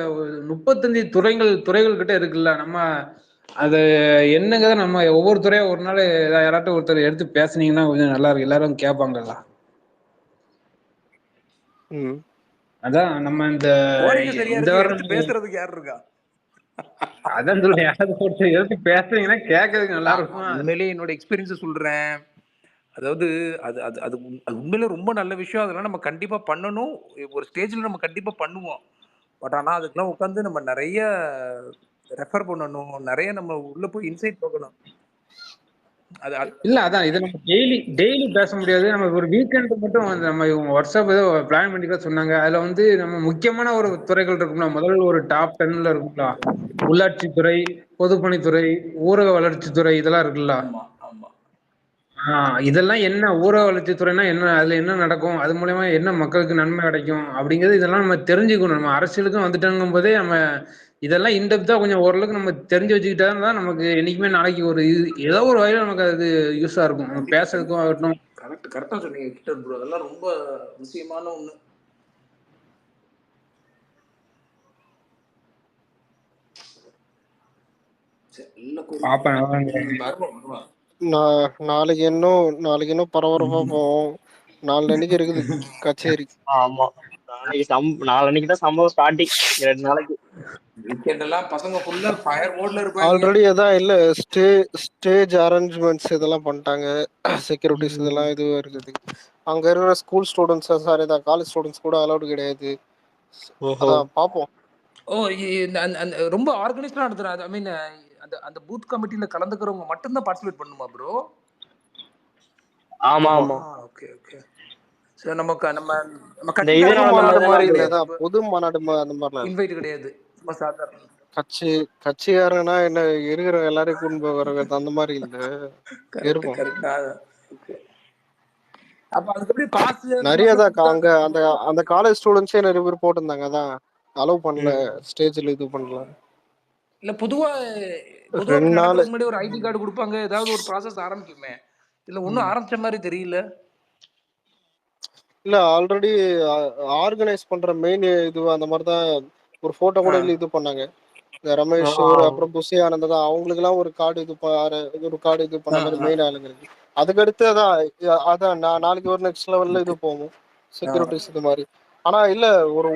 Speaker 2: 35 துறைகள் கிட்ட இருக்குல்ல, நம்ம அது என்னங்கிறத நம்ம ஒவ்வொருத்தரையும் ஒரு நாள் யாராட்டும் ஒருத்தர் எடுத்து பேசுனீங்கன்னா கொஞ்சம் நல்லா இருக்கு, எல்லாரும் கேட்பாங்கல்ல.
Speaker 3: ம்.
Speaker 2: அதான் நம்ம இந்த
Speaker 1: போரிங்க சரியா
Speaker 2: இந்த
Speaker 1: இருக்கு,
Speaker 2: வாரம்
Speaker 1: எடுத்து பேசுறதுக்கு யார் இருக்கா?
Speaker 2: அதான் சொல்ல யாராவது ஒருத்தர் எடுத்து பேசுனீங்கன்னா கேட்கறதுக்கு நல்லா இருக்கும்.
Speaker 1: உண்மையிலேயே என்னோட எக்ஸ்பீரியன்ஸ் சொல்றேன். அதாவது அது அது அது அது உண்மையிலே ரொம்ப நல்ல விஷயம். அதெல்லாம் நம்ம கண்டிப்பா பண்ணணும். ஒரு ஸ்டேஜ்ல நம்ம கண்டிப்பா பண்ணுவோம். பட் ஆனா அதுக்கெல்லாம் உட்காந்து நம்ம நிறைய ரெஃபர் பண்ணணும். நிறைய நம்ம உள்ள போய் இன்சைட் போகணும். அது
Speaker 2: இல்ல அதான் இதை நம்ம டெய்லி பேச முடியாது. நம்ம ஒரு வீக்கெண்ட் மட்டும் நம்ம இவங்க வாட்ஸ்அப் ஏதோ பிளான் பண்ணிக்க சொன்னாங்க. அதுல வந்து நம்ம முக்கியமான ஒரு துறைகள் இருக்கும்ல, முதல்ல ஒரு டாப் 10ல இருக்கும்ல, உள்ளாட்சித்துறை, பொதுப்பணித்துறை, ஊரக வளர்ச்சித்துறை, இதெல்லாம் இருக்குல்ல.
Speaker 1: ஆமா ஆமா.
Speaker 2: இதெல்லாம் என்ன, ஊரக வளர்ச்சித்துறைனா என்ன, அதுல என்ன நடக்கும், அது மூலயமா என்ன மக்களுக்கு நன்மை கிடைக்கும் அப்படிங்கிறது இதெல்லாம் நம்ம தெரிஞ்சுக்கணும். நம்ம அரசியலுக்கும் வந்துட்டோங்கும் போதே நம்ம இதெல்லாம் இன்டெப்தா கொஞ்சம் ஓரளவுக்கு நம்ம தெரிஞ்சு வச்சுக்கிட்டா தான் நமக்கு என்னைக்குமே நாளைக்கு ஒரு ஏதோ ஒரு வகையில நமக்கு அது யூஸா இருக்கும். நம்ம பேசுறதுக்கும் ஆகட்டும்.
Speaker 1: கரெக்டா சொன்னீங்க கிட்டர் ப்ரோ. அதெல்லாம் ரொம்ப முக்கியமான ஒண்ணு.
Speaker 3: நாளைக்கு இன்னும் பரபரப்பா போவோம். 4 அன்னைக்கு இருக்குது கச்சேரி.
Speaker 4: ஆமா, நாளைக்கு தான் சம்பவம் ஸ்டார்டிங். 2 நாளைக்கு
Speaker 1: வீக்கெண்ட் எல்லாம் பசங்க ஃபுல்லா ஃபயர் மோட்ல இருப்பாங்க.
Speaker 3: ஆல்ரெடி அதான் இல்ல ஸ்டேஜ் அரேஞ்ச்மெண்ட்ஸ் இதெல்லாம் பண்ணிட்டாங்க. செக்யூரிட்டிஸ் இதெல்லாம் இது இருக்குது. அங்க இருக்கிற ஸ்கூல் ஸ்டூடெண்ட்ஸ், சாரி தான் காலேஜ் ஸ்டூடெண்ட்ஸ் கூட அலௌட் கிடையாது. அதான் பாப்போம்.
Speaker 1: ஓ, அந்த ரொம்ப ஆர்கனைஸ்டா நடத்துறாங்க. ஐ மீன் அந்த அந்த பூத் கமிட்டில கலந்துக்கிறவங்க மட்டும் தான் பார்ட்டிசிபேட் பண்ணுமா ப்ரோ?
Speaker 4: ஆமா ஆமா.
Speaker 1: Okay okay. சோ நமக்கு நம்ம நம்ம
Speaker 4: இந்த இது
Speaker 3: பொது மாநாடு மாதிரி இல்ல,
Speaker 1: கிடையாது.
Speaker 3: அதான் பொது மாநாடு அந்த மாதிரிலாம்
Speaker 1: இன்வைட் கிடையாது. சும்மா சாதாரண
Speaker 3: கட்சிக்காரங்கன்னா என்ன இருக்கிற எல்லாரையும் கூட்டு போகிறது அந்த மாதிரி இல்ல இருக்கும்.
Speaker 1: கரெக்டா. அப்ப அதுக்கு எப்படி பாஸ்
Speaker 3: நிறைய தான் அங்க அந்த அந்த காலேஜ் ஸ்டூடெண்ட்ஸே நிறைய பேர் போட்டிருந்தாங்க. அதான் அலோவ் பண்ணல, ஸ்டேஜ்ல இது பண்ணலாம்.
Speaker 1: இல்ல பொதுவா
Speaker 3: 2 நாள்
Speaker 1: நடக்கிறதுக்கு முன்னாடி ஒரு ஐடி கார்டு கொடுப்பாங்க, ஏதாவது ஒரு ப்ராசஸ் ஆரம்பிக்குமே. இல்ல ஒன்னும் ஆரம்பிச்ச மாதிரி தெரியல.
Speaker 3: இல்ல ஆல்ரெடி ஆர்கனைஸ் பண்ற மெயின் இது அந்த மாதிரி தான் ஒரு போட்டோ கூட இது பண்ணாங்க. ரமேஷ் அப்புறம் புஷி ஆனந்த் தான், அவங்களுக்கு எல்லாம் ஒரு கார்டு இது பண்ண மாதிரி மெயின் ஆளுங்களுக்கு. அதுக்கடுத்து அதான் நாளைக்கு ஒரு நெக்ஸ்ட் லெவல்ல இது போகும் செக்யூரிட்டிஸ் இது மாதிரி. ஆனா இல்ல ஒரு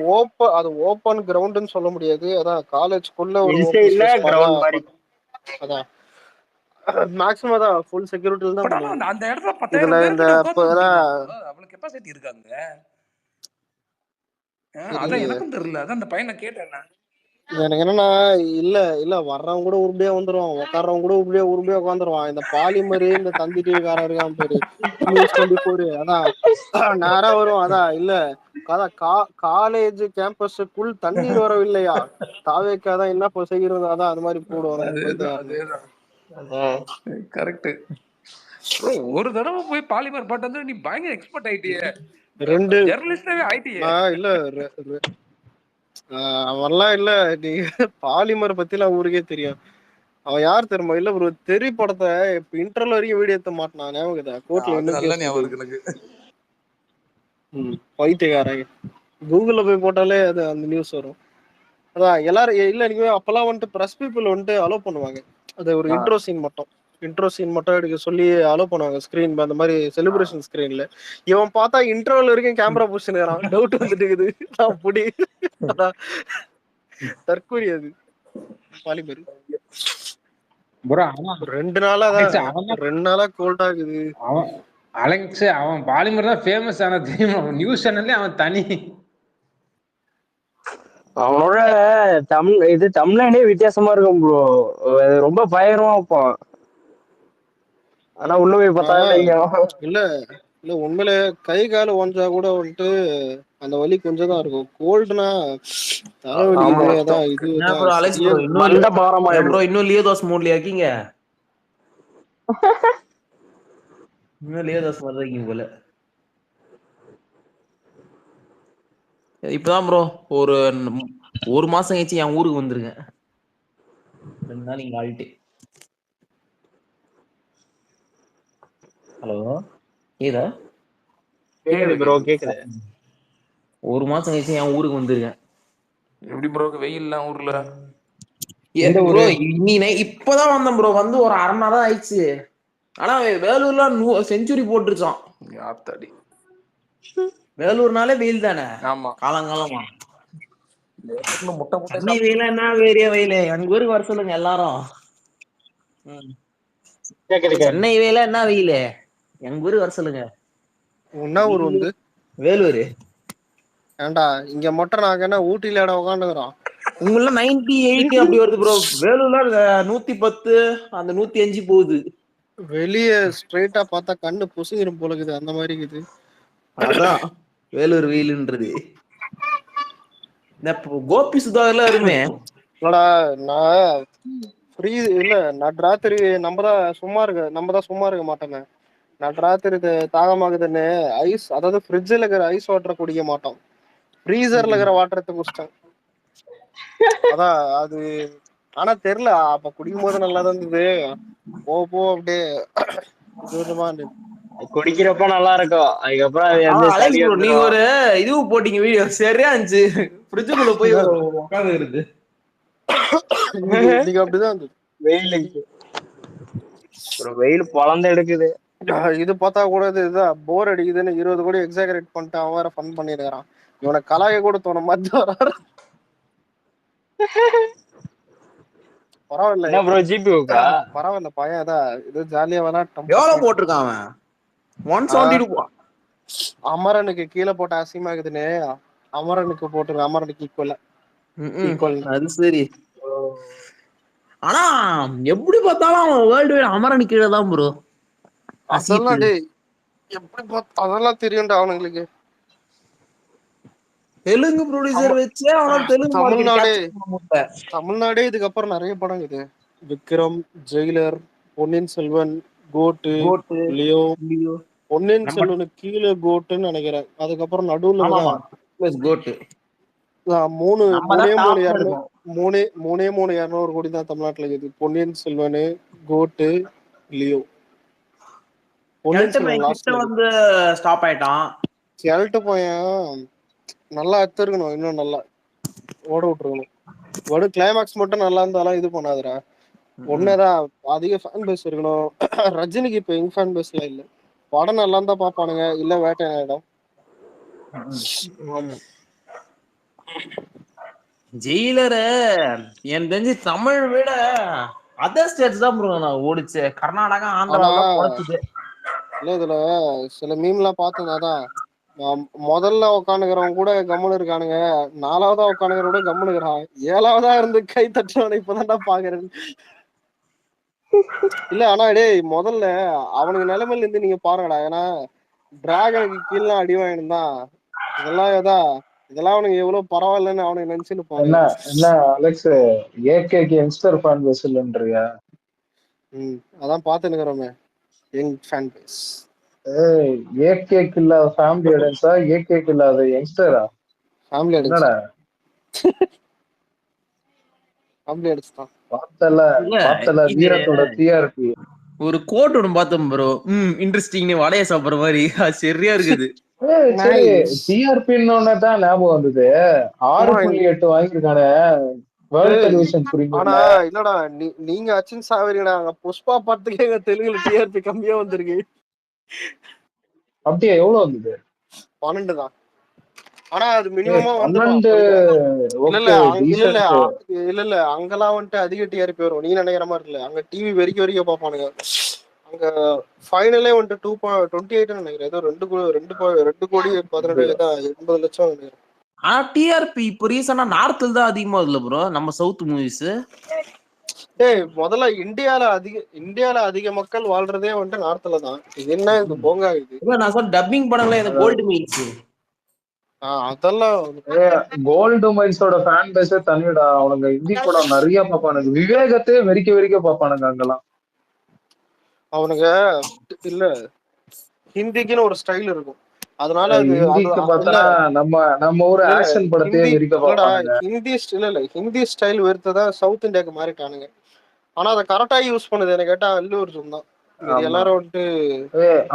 Speaker 3: ஓப்பன் கிரவுண்ட்னு சொல்ல முடியாது. அதான் காலேஜ்க்குள்ள ஒரு ஓப்பன் ஸ்பேஸ் மாதிரி. அதான் மேக்ஸிமம் அதான் ஃபுல் செக்யூரிட்டில தான் பண்ணுவாங்க.
Speaker 1: அந்த இடத்துல 10,000
Speaker 3: இதுல இந்த
Speaker 1: அவ்வளவு கெபாசிட்டி இருக்காங்க. அதான் எனக்கும் தெரியல. அதான் அந்த பையனை கேட்டேன்.
Speaker 3: எனக்கு என்னன்னா இல்ல வர்றவங்க கூட உருப்படியா வந்துருவான், உட்கார்றவங்க கூட உருப்படியா உட்காந்துருவான். இந்த பாலிமர், இந்த தந்தி டிவிக்காரன் இருக்கான் பேரு, நியூஸ் 24, அதான் நேரா வரும். அதான் இல்ல அதான் காலேஜ் கேம்பஸுக்குள் தண்ணீர் வரவில்லையா, தாவேக்காதான் என்ன செய்கிறது, அதான் அது மாதிரி போடுவாங்க.
Speaker 1: கரெக்ட். ஒரு தடவை போய் பாலிமர் பாட்டு வந்து நீ பயங்கர எக்ஸ்பர்ட் ஆயிட்டியே,
Speaker 3: 2
Speaker 1: ஜெர்னலிஸ்டாவே ஆயிட்டியே.
Speaker 3: இல்ல அவன்லாம் இல்ல, நீ பாலிமர் பத்தி எல்லாம் ஊருக்கே தெரியும். அவன் யார் தெரியுமா? இல்ல ஒரு தெரி படத்தை இப்ப இன்டர்வல் வரைக்கும் வீடியோ எடுத்து மாட்டினான், ஞாபகம் கோர்ட்ல இன்னும் பைத்தியக்காரன். கூகுள்ல போய் போட்டாலே அது அந்த நியூஸ் வரும். அதான் எல்லாரும் இல்ல நீங்க அப்பெல்லாம் வந்துட்டு பிரஸ் பீப்புள் வந்துட்டு அலோவ் பண்ணுவாங்க. அது ஒரு இன்ட்ரோ சீன் மட்டும் எடுக்க சொல்லி அலோவ் பண்ணுவாங்க ஸ்கிரீன், அந்த மாதிரி செலிப்ரேஷன் ஸ்கிரீன்ல. இவன் பார்த்தா இன்டர்வல் வரைக்கும் கேமரா புடிச்சுக்கிறான், டவுட் வந்துட்டு இருக்குது. அப்படி தற்கொலை அது பாலிமர். 2 நாளா கோல்ட் ஆகுது.
Speaker 2: அலெக்ஸ் அவன் பாலிமர் தான் ஃபேமஸ் ஆன தெரியுமா? நியூஸ் சேனல்ல அவன் தனி.
Speaker 4: அவனோட தமிழ்நாடே வித்தியாசமா இருக்கும் ப்ரோ. ரொம்ப பயங்கரமா வைப்பான். ஆனா உள்ள போய் பார்த்தா
Speaker 3: இல்ல உண்மையில கை கால ஒன்றா கூட வந்துட்டு அந்த வலி கொஞ்சம் தான் இருக்கும். கோல்டுனா தலைவலி. அதான் இது
Speaker 5: இன்னும் லியோதாஸ் மூட்லயா இருக்கீங்க? இன்னும் லியோதாஸ் மாதிரி இருக்கீங்க போல. இப்பதான் ப்ரோ ஒரு மாசம் கழிச்சு என் ஊருக்கு வந்துருங்க. 2 நாள் இங்க ஆல்ட்டு. ஹலோ கேக்குதா?
Speaker 4: கேக்குது ப்ரோ, கேக்குது.
Speaker 5: ஒரு மாசம் கழிச்சு என் ஊருக்கு வந்துருங்க.
Speaker 1: எப்படி ப்ரோ வெயில்லாம் ஊர்ல?
Speaker 2: எந்த
Speaker 5: ப்ரோ
Speaker 2: ஊரு?
Speaker 5: இப்பதான் வந்தேன் ப்ரோ, வந்து ஒரு 1/2 மணி நேரம் ஆயிடுச்சு. ஆனா வேலூர்ல செஞ்சுரி போட்டுருச்சான்.
Speaker 1: ஆத்தாடி.
Speaker 5: வேலூர்னாலே வெயில் தானே
Speaker 1: ஆமா.
Speaker 5: காலங்காலமா.
Speaker 1: முட்டை முட்டை
Speaker 5: சென்னை வெயில என்ன பெரிய வெயில, எங்க ஊருக்கு வர சொல்லுங்க எல்லாரும். சென்னை வெயில என்ன வெயில, எங்க ஊருக்கு வர சொல்லுங்க.
Speaker 3: என்ன ஊர் வந்து
Speaker 5: வேலூர்.
Speaker 3: ஏன்டா இங்க மட்டும் நாங்க என்ன ஊட்டில இடம் உட்காந்துக்கிறோம்.
Speaker 5: உங்கள 90 80 அப்படி வருது ப்ரோ. வேலூர்ல 110 அந்த 105 போகுது.
Speaker 3: வெளியே ஸ்ட்ரைட்டா பார்த்தா கண்ணு பொசுங்கிரும் போல இருக்குது, அந்த மாதிரி இருக்குது.
Speaker 5: அதான் வேலூர் வெயிலுன்றது. இந்த கோபி சுதாகர்லாம் வருமே.
Speaker 3: இல்லடா நான் ஃப்ரீ இல்ல, நட்ராத்திரி நம்ம தான் சும்மா இருக்க மாட்டோமே. நட்ராத்திரி தாகமாகுதுன்னு ஐஸ், அதாவது ஃப்ரிட்ஜில் இருக்கிற ஐஸ் வாட்டரை குடிக்க மாட்டோம், ஃப்ரீசர்ல இருக்கிற வாட்டரை குடிச்சிட்டேன். அதான் அது. ஆனா தெரியல, அப்ப குடிக்கும் போது நல்லா தான் இருந்தது. போ அப்படியே கொஞ்சமா இருந்தது.
Speaker 4: குடிக்கிறப்ப நல்லா இருக்கும், அதுக்கப்புறம் அது வந்து சளி
Speaker 5: அலெக்ஸ் ப்ரோ, நீங்க
Speaker 4: வந்துடும்.
Speaker 5: ஒரு இது போட்டீங்க வீடியோ, சரியா இருந்துச்சு. ஃப்ரிட்ஜுக்குள்ள போய் உட்காந்துக்கிறது.
Speaker 3: இன்னைக்கு அப்படிதான் இருந்தது.
Speaker 4: வெயிலுக்கு ஒரு வெயில் பொழந்து எடுக்குது.
Speaker 3: இது பார்த்தா கூட இதுதான் போர் அடிக்குதுன்னு 20 கோடி எக்ஸாகரேட் பண்ணிட்டு அவன் வேற ஃபன் பண்ணிருக்கான். இவனை கலாய கூட தோணும் மத்திய வராரு. பரவாயில்ல,
Speaker 4: என்ன ப்ரோ ஜிபி இருக்கா?
Speaker 3: பரவாயில்ல பையன் தான், இது ஜாலியா விளையாட்டம்.
Speaker 5: எவ்வளவு போட்டிருக்கான் அவன்? 172.
Speaker 3: அமரனுக்கு கீழே போட்ட அசிங்கமாகுதுன்னு அமரனுக்கு போட்டுருங்க, அமரனுக்கு ஈக்குவல்.
Speaker 5: அது சரி. ஆனா எப்படி பார்த்தாலும் அவன் வேர்ல்டு வைட் அமரன் கீழே தான் ப்ரோ.
Speaker 3: அதெல்லாம் டேய் எப்படி பார்த்தா அதெல்லாம் தெரியும்டா அவனுங்களுக்கு.
Speaker 5: தெலுங்கு ப்ரொடியூசர் வச்சு அவனால தெலுங்கு மார்க்கெட் கேப்சர் பண்ண முடியல.
Speaker 3: தமிழ்நாடே இதுக்கப்புறம் நிறைய படம் இருக்குது. விக்ரம், ஜெயிலர், பொன்னியின் செல்வன், கோட்டு, லியோ. பொன்னியின் செல்வனுக்கு கீழே கோட்டுன்னு நினைக்கிறேன். அதுக்கப்புறம் நடுவுல
Speaker 5: கோட்டு
Speaker 3: மூணு 200 கோடி தான் தமிழ்நாட்டுல இருக்குது. பொன்னியின் செல்வனு, கோட்டு, லியோ. பொன்னியின் செல்வன் லாஸ்ட்ல
Speaker 5: வந்து ஸ்டாப் ஆயிட்டான்.
Speaker 3: கேள்ட்டு போயேன், நல்லா எடுத்துருக்கணும், இன்னும் நல்லா ஓட விட்டுருக்கணும். வெறும் கிளைமேக்ஸ் மட்டும் நல்லா இருந்தாலும் இது பண்ணாதுடா. ஒன்னேதான் அதிக ஃபேன் பேஸ் இருக்கணும். ரஜினிக்கு இப்ப எங்க ஃபேன் பேஸ்ல இல்ல. படம் நல்லா இருந்தா பாப்பானுங்க, இல்ல வேட்டையாயிடும்.
Speaker 5: ஜெயிலரு எனக்கு தெரிஞ்சு தமிழ் விட அதர் ஸ்டேட்ஸ் தான் ப்ரோ நான் ஓடிச்சு. கர்நாடகா, ஆந்திரா போச்சுது.
Speaker 3: இல்ல இதுல சில மீம் எல்லாம் பார்த்தோம்னாதான் முதல்ல உட்காந்துக்கிறவங்க கூட கம்முன்னு இருக்கானுங்க, 4வதா உட்காந்துக்கிற கூட கம்முன்னு இருக்கிறான், 7வதா இருந்து கை தட்டுறவனை இப்பதான்டா பாக்குறேன். இல்ல ஆனா டேய் முதல்ல அவனுக்கு நிலைமையில இருந்து நீங்க பாருங்கடா. ஏன்னா டிராகனுக்கு கீழே அடி வாங்கிருந்தான். இதெல்லாம் அவனுக்கு எவ்வளவு பரவாயில்லன்னு அவனுக்கு நினைச்சுன்னு போங்க.
Speaker 2: என்ன அலெக்ஸ், ஏகேக்கு யங்ஸ்டர் ஃபேன் பேஸ் இல்லைன்றியா?
Speaker 3: அதான் பாத்துனுக்குறோமே யங் ஃபேன் பேஸ்.
Speaker 2: ஏகேக்கு இல்லாத ஃபேமிலி ஆடியன்ஸா, ஏகேக்கு இல்லாத யங்ஸ்டரா?
Speaker 3: Family audience.
Speaker 2: என்னடா
Speaker 3: ஃபேமிலி ஆடியன்ஸ் தான்.
Speaker 2: பார்த்தல வீரத்தோட டிஆர்பி.
Speaker 5: ஒரு கோட் ஒன்று பார்த்தோம் ப்ரோ, இன்ட்ரெஸ்டிங், வடைய சாப்பிடுற மாதிரி, அது சரியா இருக்குது.
Speaker 2: டிஆர்பின்னு தான் ஞாபகம் வந்தது. 6.8 வாங்கிருக்கானே வேர்ல்ட் டெலிவிஷன்
Speaker 3: ஆனா இல்லடா, நீங்க அச்சின் சாவரிங்கடா, புஷ்பா படத்துக்கே எங்க தெலுங்குல டிஆர்பி கம்மியா வந்திருக்கு.
Speaker 2: அப்படியே எவ்வளவு வந்தது?
Speaker 3: 12 தான். ஆனா அது மினிமமா வந்து இல்ல அங்கெல்லாம் வந்துட்டு அதிக டிஆர்பி வரும், நீ நினைக்கிற மாதிரி இல்ல. அங்க டிவி வெறிக்க பாப்பானுங்க. அங்க ஃபைனலே வந்துட்டு 2.28 நினைக்கிறேன், ஏதோ 2 கோடி 80 லட்சம்.
Speaker 5: ஆனா டிஆர்பி இப்போ ரீசனா நார்த்ல தான் அதிகமா இல்ல ப்ரோ, நம்ம சவுத் மூவிஸ்.
Speaker 3: டேய் முதல்ல இந்தியால அதிக மக்கள் வாழ்றதே வந்துட்டு நார்த்ல தான். இது என்ன இது போங்கா இது?
Speaker 5: இல்ல நான் சொல்ற டப்பிங் படங்களே இந்த கோல்டு மைன்ஸ்
Speaker 3: அதெல்லாம்
Speaker 2: கோல்டு மைன்ஸோட ஃபேன் பேஸே தனிடா. அவனுங்க ஹிந்தி படம் நிறைய பாப்பானுங்க, விவேகத்தையே வெறிக்க பாப்பானுங்க அங்கெல்லாம். அவனுங்க
Speaker 3: இல்ல ஹிந்திக்குன்னு ஒரு ஸ்டைல் இருக்கும், அதனால
Speaker 2: நம்ம ஒரு ஆக்ஷன் படத்தையே வெறிக்க பாப்பானுங்க.
Speaker 3: ஹிந்தி ஸ்டைல் வெறுத்ததான் சவுத் இந்தியாவுக்கு மாறிட்டானுங்க. ஆனா அதை கரெக்டா யூஸ் பண்ணுது என்ன கேட்டா அல்லு அர்ஜுன் தான். மீதி
Speaker 2: ஆமா.
Speaker 3: எல்லாரும் வந்துட்டு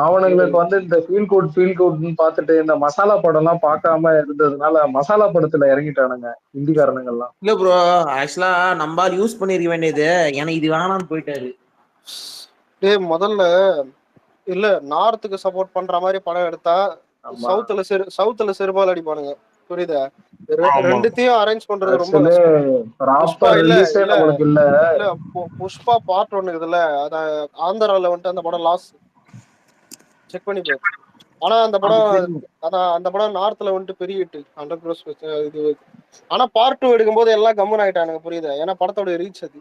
Speaker 2: அவனுங்களுக்கு வந்து இந்த ஃபீல் குட்னு பார்த்துட்டு இந்த மசாலா படம் எல்லாம் பார்க்காம இருந்ததுனால மசாலா படத்துல இறங்கிட்டானுங்க ஹிந்திக்காரனுங்க
Speaker 5: இல்ல ப்ரோ, ஆக்சுவலா நம்ம யூஸ் பண்ணிருக்க வேண்டியது, எனக்கு இது வேணாம்னு போயிட்டாரு.
Speaker 3: முதல்ல இல்ல நார்த்துக்கு சப்போர்ட் பண்ற மாதிரி படம் எடுத்தா
Speaker 2: ஆமா.
Speaker 3: சவுத்துல செருபால் அடிப்பானுங்க, புரியுதா?
Speaker 5: ஆமா.
Speaker 3: ரெண்டுத்தையும் அரேஞ்ச் பண்றது ரொம்ப
Speaker 2: ஆக்சுவலி
Speaker 3: கஷ்டம். புஷ்பா
Speaker 2: ப்ராப்பர்
Speaker 3: இல்ல
Speaker 2: ரிலீஸே
Speaker 3: இல்ல
Speaker 2: நம்மளுக்கு இல்ல.
Speaker 3: இல்ல புஷ்பா பார்ட் 1 இருக்குதுல்ல, அத ஆந்திரால வந்துட்டு அந்த படம் லாஸ் செக் பண்ணி பாரு. ஆனா அந்த படம் அதான் அந்த படம் நார்த்ல வந்துட்டு பெரிய ஹிட் 100 crores இது. ஆனா பார்ட் 2 எடுக்கும்போது எல்லாம் கம்மன் ஆயிட்டானுங்க, புரியுதா? ஏன்னா படத்தோட ரீச் அது.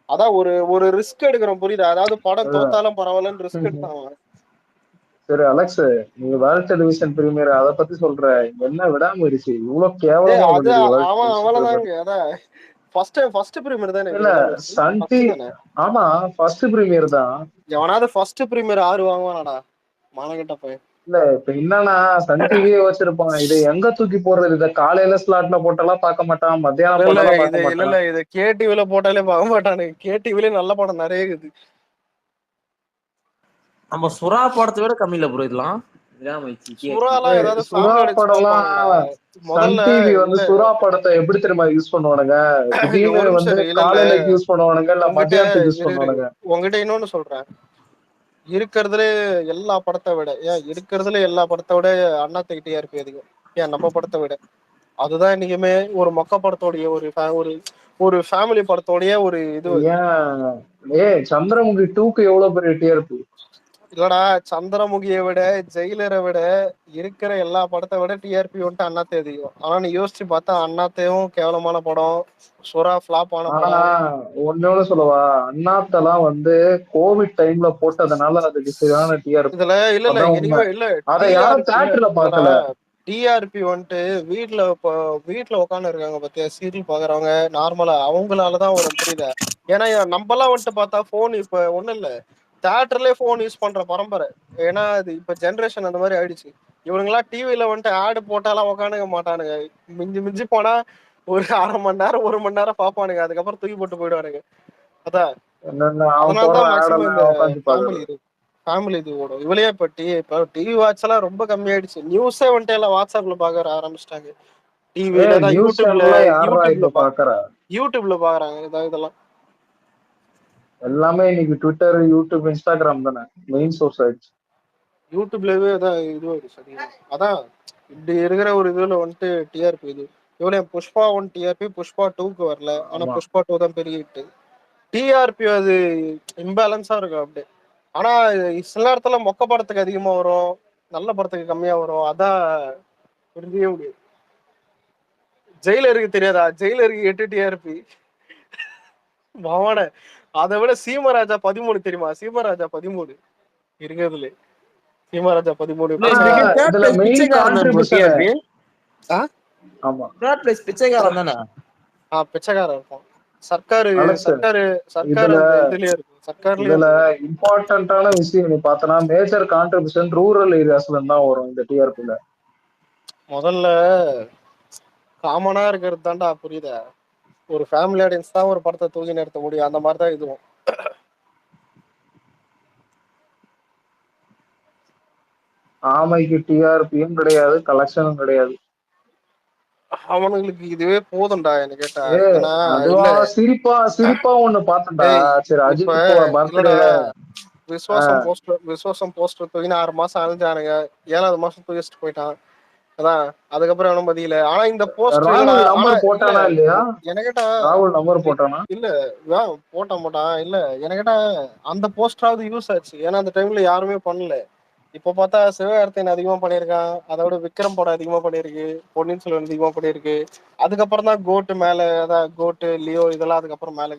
Speaker 3: அதான் ஒரு ஒரு ரிஸ்க் எடுக்கிறோம், புரியுதா? அதாவது படம் தோத்தாலும் பரவாயில்லன்னு ரிஸ்க் எடுத்தாங்க.
Speaker 2: சரி அலெக்ஸ், நீங்க வேர்ல்ட் டெலிவிஷன் பிரீமியர் அத பத்தி சொல்ற, என்ன விடாமுயற்சி இவ்வளவு கேவலமா
Speaker 3: அது
Speaker 2: பண்ணிருக்கு வேர்ல்ட்
Speaker 3: அவன்
Speaker 2: டெலிவிஷன் பிரீமியர்.
Speaker 3: அவ்வளவுதாங்க. அதான் ஃபர்ஸ்ட் பிரீமியர் தானே இது,
Speaker 2: இல்ல
Speaker 3: விடாமுயற்சி
Speaker 2: சன்
Speaker 3: ஃபர்ஸ்ட்
Speaker 2: டிவி,
Speaker 3: தானே.
Speaker 2: ஆமா ஃபர்ஸ்ட் பிரீமியர் தான்.
Speaker 3: எவனாவது ஃபர்ஸ்ட் பிரீமியர் 6 வாங்குவானாடா, மானகட்ட பையன்.
Speaker 2: இல்ல இப்ப என்னன்னா சன் டிவியே வச்சிருப்பான், இதை எங்க தூக்கி போடுறது? இதை காலையில ஸ்லாட்ல போட்டெல்லாம் பார்க்க மாட்டான், மத்தியானம் போட்டெல்லாம் பார்க்க மாட்டான்.
Speaker 3: இது கேடிவில போட்டாலே பார்க்க மாட்டானு. கேடிவில நல்ல படம் நிறைய இருக்குது.
Speaker 5: நம்ம சுறா படத்தை விட கம்மி இல்ல ப்ரோ இதெல்லாம்.
Speaker 3: சுறாலாம் ஏதாவது
Speaker 2: சுறா
Speaker 3: ஃபேமிலி ஆடியன்ஸ்
Speaker 2: படம்லாம்
Speaker 3: பார்ப்பாங்கடா.
Speaker 2: சன்
Speaker 3: முதல்ல
Speaker 2: டிவி வந்து
Speaker 3: இல்ல
Speaker 2: சுறா படத்தை எப்படி தெரியுமா யூஸ் பண்ணுவானுங்க?
Speaker 3: இல்ல
Speaker 2: திடீர்னு
Speaker 3: ஒரு
Speaker 2: வந்து
Speaker 3: நிமிஷம் இல்ல
Speaker 2: காலையிலக்கு யூஸ் பண்ணுவானுங்க, இல்ல
Speaker 3: உங்ககிட்ட
Speaker 2: மத்தியானத்துக்கு யூஸ்
Speaker 3: இரு இரு.
Speaker 2: பண்ணுவானுங்க.
Speaker 3: உங்ககிட்ட இன்னொன்னு சொல்றேன். இருக்கிறதுல எல்லா படத்தை விட இருக்கிறதுல எல்லா படத்தை விட அண்ணாத்துக்கு டிஆர்பி அதிகம். நம்ம படத்தை விட. அதுதான் இன்னைக்குமே ஒரு மொக்க படத்தோடைய ஒரு ஃபேமிலி படத்தோடைய ஒரு இது.
Speaker 2: ஏன் சந்திரமுகி 2க்கு எவ்வளவு பெரிய டிஆர்பி?
Speaker 3: இல்லடா, சந்திரமுகியை விட ஜெயிலரை விட இருக்கிற எல்லா படத்தை விட டிஆர்பி வந்துட்டு அண்ணாத்தே அதிகம். ஆனா நீ யோசிச்சு பார்த்தா அண்ணாத்தையும் கேவலமான படம், சுறா ஃபிளாப் ஆன
Speaker 2: ஆனா
Speaker 3: படம்.
Speaker 2: ஒன்னொன்னு சொல்லவா, அண்ணாத்தெல்லாம் வந்து கோவிட் டைம்ல போட்டதுனால அதுக்கு சரியான டிஆர்பி.
Speaker 3: இதுல இல்ல
Speaker 2: அதான் உண்மை.
Speaker 3: என்னைக்குமே இல்ல
Speaker 2: அதை யாரும் தியேட்டர்ல பாக்கல.
Speaker 3: டிஆர்பி வந்துட்டு வீட்டுல உட்காந்து இருக்காங்க பத்தியா, சீரியல் பாக்குறவங்க நார்மலா அவங்களாலதான் வரும், புரியுதா? ஏன்னா நம்மலாம் வந்துட்டு பார்த்தா போன் இப்ப ஒண்ணும் இல்ல, தியேட்டர்லயே போன் யூஸ் பண்ற பரம்பரை. ஏன்னா அது இப்ப ஜென்ரேஷன் அந்த மாதிரி ஆயிடுச்சு. இவனுங்கெல்லாம் டிவில வந்துட்டு ஆடு போட்டாலாம் உக்காந்துக்க மாட்டானுங்க. மிஞ்சி மிஞ்சி போனா ஒரு 1/2 மணி நேரம் 1 மணி நேரம் பாப்பானுங்க, அதுக்கப்புறம் தூக்கி போட்டு போயிடுவானுங்க. அதான்
Speaker 2: என்னென்ன அவன் போடுற
Speaker 3: அதனாலதான் மேக்சிமம் இந்த
Speaker 2: ஆடெல்லாம் உட்காந்து பாக்குறது.
Speaker 3: ஃபேமிலி இது ஓடும். இவளையே இப்போ டிவி வாட்ச் எல்லாம் ரொம்ப கம்மியாயிடுச்சு. நியூஸே வந்துட்டு எல்லாம் வாட்ஸ்அப்ல பாக்க ஆரம்பிச்சிட்டாங்க. டிவில தான்
Speaker 2: நியூஸ் சேனல்லாம் யாரா இப்ப பாக்குறா?
Speaker 3: யூடியூப்ல பாக்குறாங்க இதெல்லாம்.
Speaker 2: எல்லாமே இன்னைக்கு ட்விட்டர், யூடியூப், இன்ஸ்டாகிராம் தானே மெயின் சோர்ஸ் ஆயிடுச்சு.
Speaker 3: யூடியூப்லவே தான் இது சரி. அதான் இப்படி இருக்கிற ஒரு இதுல வந்துட்டு டிஆர்பி இது இவ்வளவு. புஷ்பா 1 டிஆர்பி, புஷ்பா 2க்கு வரல. ஆனா புஷ்பா 2 தான் பெரிய ஹிட். டிஆர்பி அது இம்பேலன்ஸா இருக்கும் அப்படியே. ஆனா சில நேரத்துல மொக்க படத்துக்கு அதிகமா வரும், நல்ல படத்துக்கு கம்மியா வரும். அதான் புரிஞ்சிக்கவே முடியாது. ஜெயிலருக்கு தெரியாதா? ஜெயிலருக்கு 8 டிஆர்பி பவான. அதை விட சீமராஜா 13 தெரியுமா? சீமராஜா 13 இருக்கிறதுல. சீமராஜா 13
Speaker 2: இதுல மெயின் கான்ட்ரிபியூஷன். ஆமா
Speaker 5: பிச்சைக்காரன் தானே.
Speaker 3: பிச்சைக்காரன் இருக்கும். சர்க்காரு இதுலயே இருக்கும். சர்க்கார்லயே
Speaker 2: இதுல இம்பார்ட்டன்டான விஷயம் நீ பார்த்தனா, மேஜர் கான்ட்ரிபியூஷன் ரூரல் ஏரியாஸ்ல தான் வரும் இந்த டிஆர்பில.
Speaker 3: முதல்ல காமனா இருக்கிறது தான்டா, புரியுதா? ஒரு ஃபேமிலி ஆடியன்ஸ் தான் ஒரு படத்தை தூக்கி நிறுத்த முடியும். அந்த மாதிரிதான் இதுவும்.
Speaker 2: ஆமைக்கு டிஆர்பியும் கிடையாது, கலெக்ஷனும் கிடையாது.
Speaker 3: அவனுங்களுக்கு இதுவே போதும்டா என்ன கேட்டா.
Speaker 2: அதுவா சிரிப்பா ஒண்ணு பார்த்தேன்டா. சரி அஜித் பர்த்டேல
Speaker 3: விஸ்வாசம் போஸ்டர் தூக்கி 6 மாசம் அழிஞ்சானுங்க. 7வது மாசம் தூக்கி வச்சுட்டு போயிட்டான். அதான் அதுக்கப்புறம் அவனும் பதியல. ஆனா இந்த போஸ்டர்
Speaker 2: போட்டானா இல்லையா?
Speaker 3: என்ன கேட்டா
Speaker 2: ராகுல் நம்பர் போட்டானா?
Speaker 3: இல்ல போட்ட மாட்டான். இல்ல என்ன கேட்டா அந்த போஸ்டராவது யூஸ் ஆச்சு. ஏன்னா அந்த டைம்ல யாருமே பண்ணல. இப்ப பார்த்தா சிவகார்த்திகேயன் அதிகமா பண்ணியிருக்கான். அதோட விக்ரம் படம் அதிகமா பண்ணிருக்கு, பொன்னியின் செல்வன் அதிகமா பண்ணிருக்கு. அதுக்கப்புறம் தான் கோட்டு மேல, அதான் கோட்டு லியோ இதெல்லாம் அதுக்கப்புறம் மேல.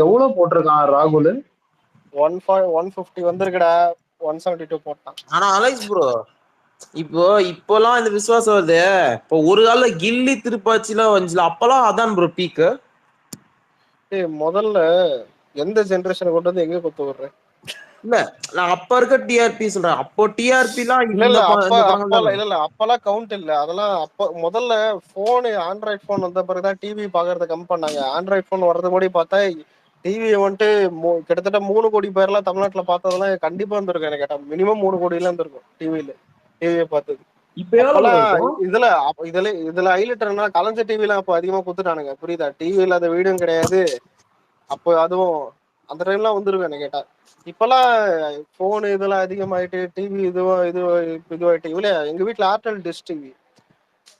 Speaker 2: எவ்வளவு போட்டிருக்கான் ராகுல்?
Speaker 3: 150 வந்திருக்குடா. 172 போட்டான்.
Speaker 5: ஆனா அலெக்ஸ் ப்ரோ, இப்போலாம் இந்த விசுவாசம் வருது. இப்போ ஒரு கால கில்லி திருப்பாச்சிலாம் வந்துச்சுல, அப்பெல்லாம் அதான் ப்ரோ பீக்கு.
Speaker 3: முதல்ல எந்த ஜெனரேஷனை கொண்டு வந்து எங்க கொத்து விடுறேன்?
Speaker 5: இல்ல நான் அப்ப இருக்க டிஆர்பி சொல்றேன். அப்போ டிஆர்பி எல்லாம்
Speaker 3: இல்ல அப்பெல்லாம் கவுண்ட் இல்ல. அதெல்லாம் அப்ப முதல்ல போன் ஆண்ட்ராய்ட் போன் வந்த பிறகுதான் டிவி பாக்குறத கம்மி பண்ணாங்க. ஆண்ட்ராய்ட் போன் வர்றது கூட பார்த்தா டிவியை வந்துட்டு கிட்டத்தட்ட 3 கோடி பேர்லாம் தமிழ்நாட்டுல பார்த்ததெல்லாம் கண்டிப்பா இருந்திருக்கும். எனக்கு கேட்டா மினிமம் 3 கோடியில இருந்திருக்கும் டிவியை பார்த்தது.
Speaker 5: இப்ப எவ்வளவு bro
Speaker 3: அப்பெல்லாம்
Speaker 5: இருக்கும்?
Speaker 3: இதுல ஹைலைட் என்னன்னா கலைஞர் டிவிலாம் அப்போ அதிகமா குத்துட்டானுங்க. புரியுதா? டிவி இல்லாத வீடும் கிடையாது. அப்போ அதுவும் அந்த டைம்லாம் வந்துருக்கும் எனக்கு கேட்டா. இப்பெல்லாம் போன் இதெல்லாம் அதிகமாயிட்டு டிவி இதுவாயிட்டு இவ்வளோ. எங்க வீட்டுல ஏர்டெல் டிஷ் டிவி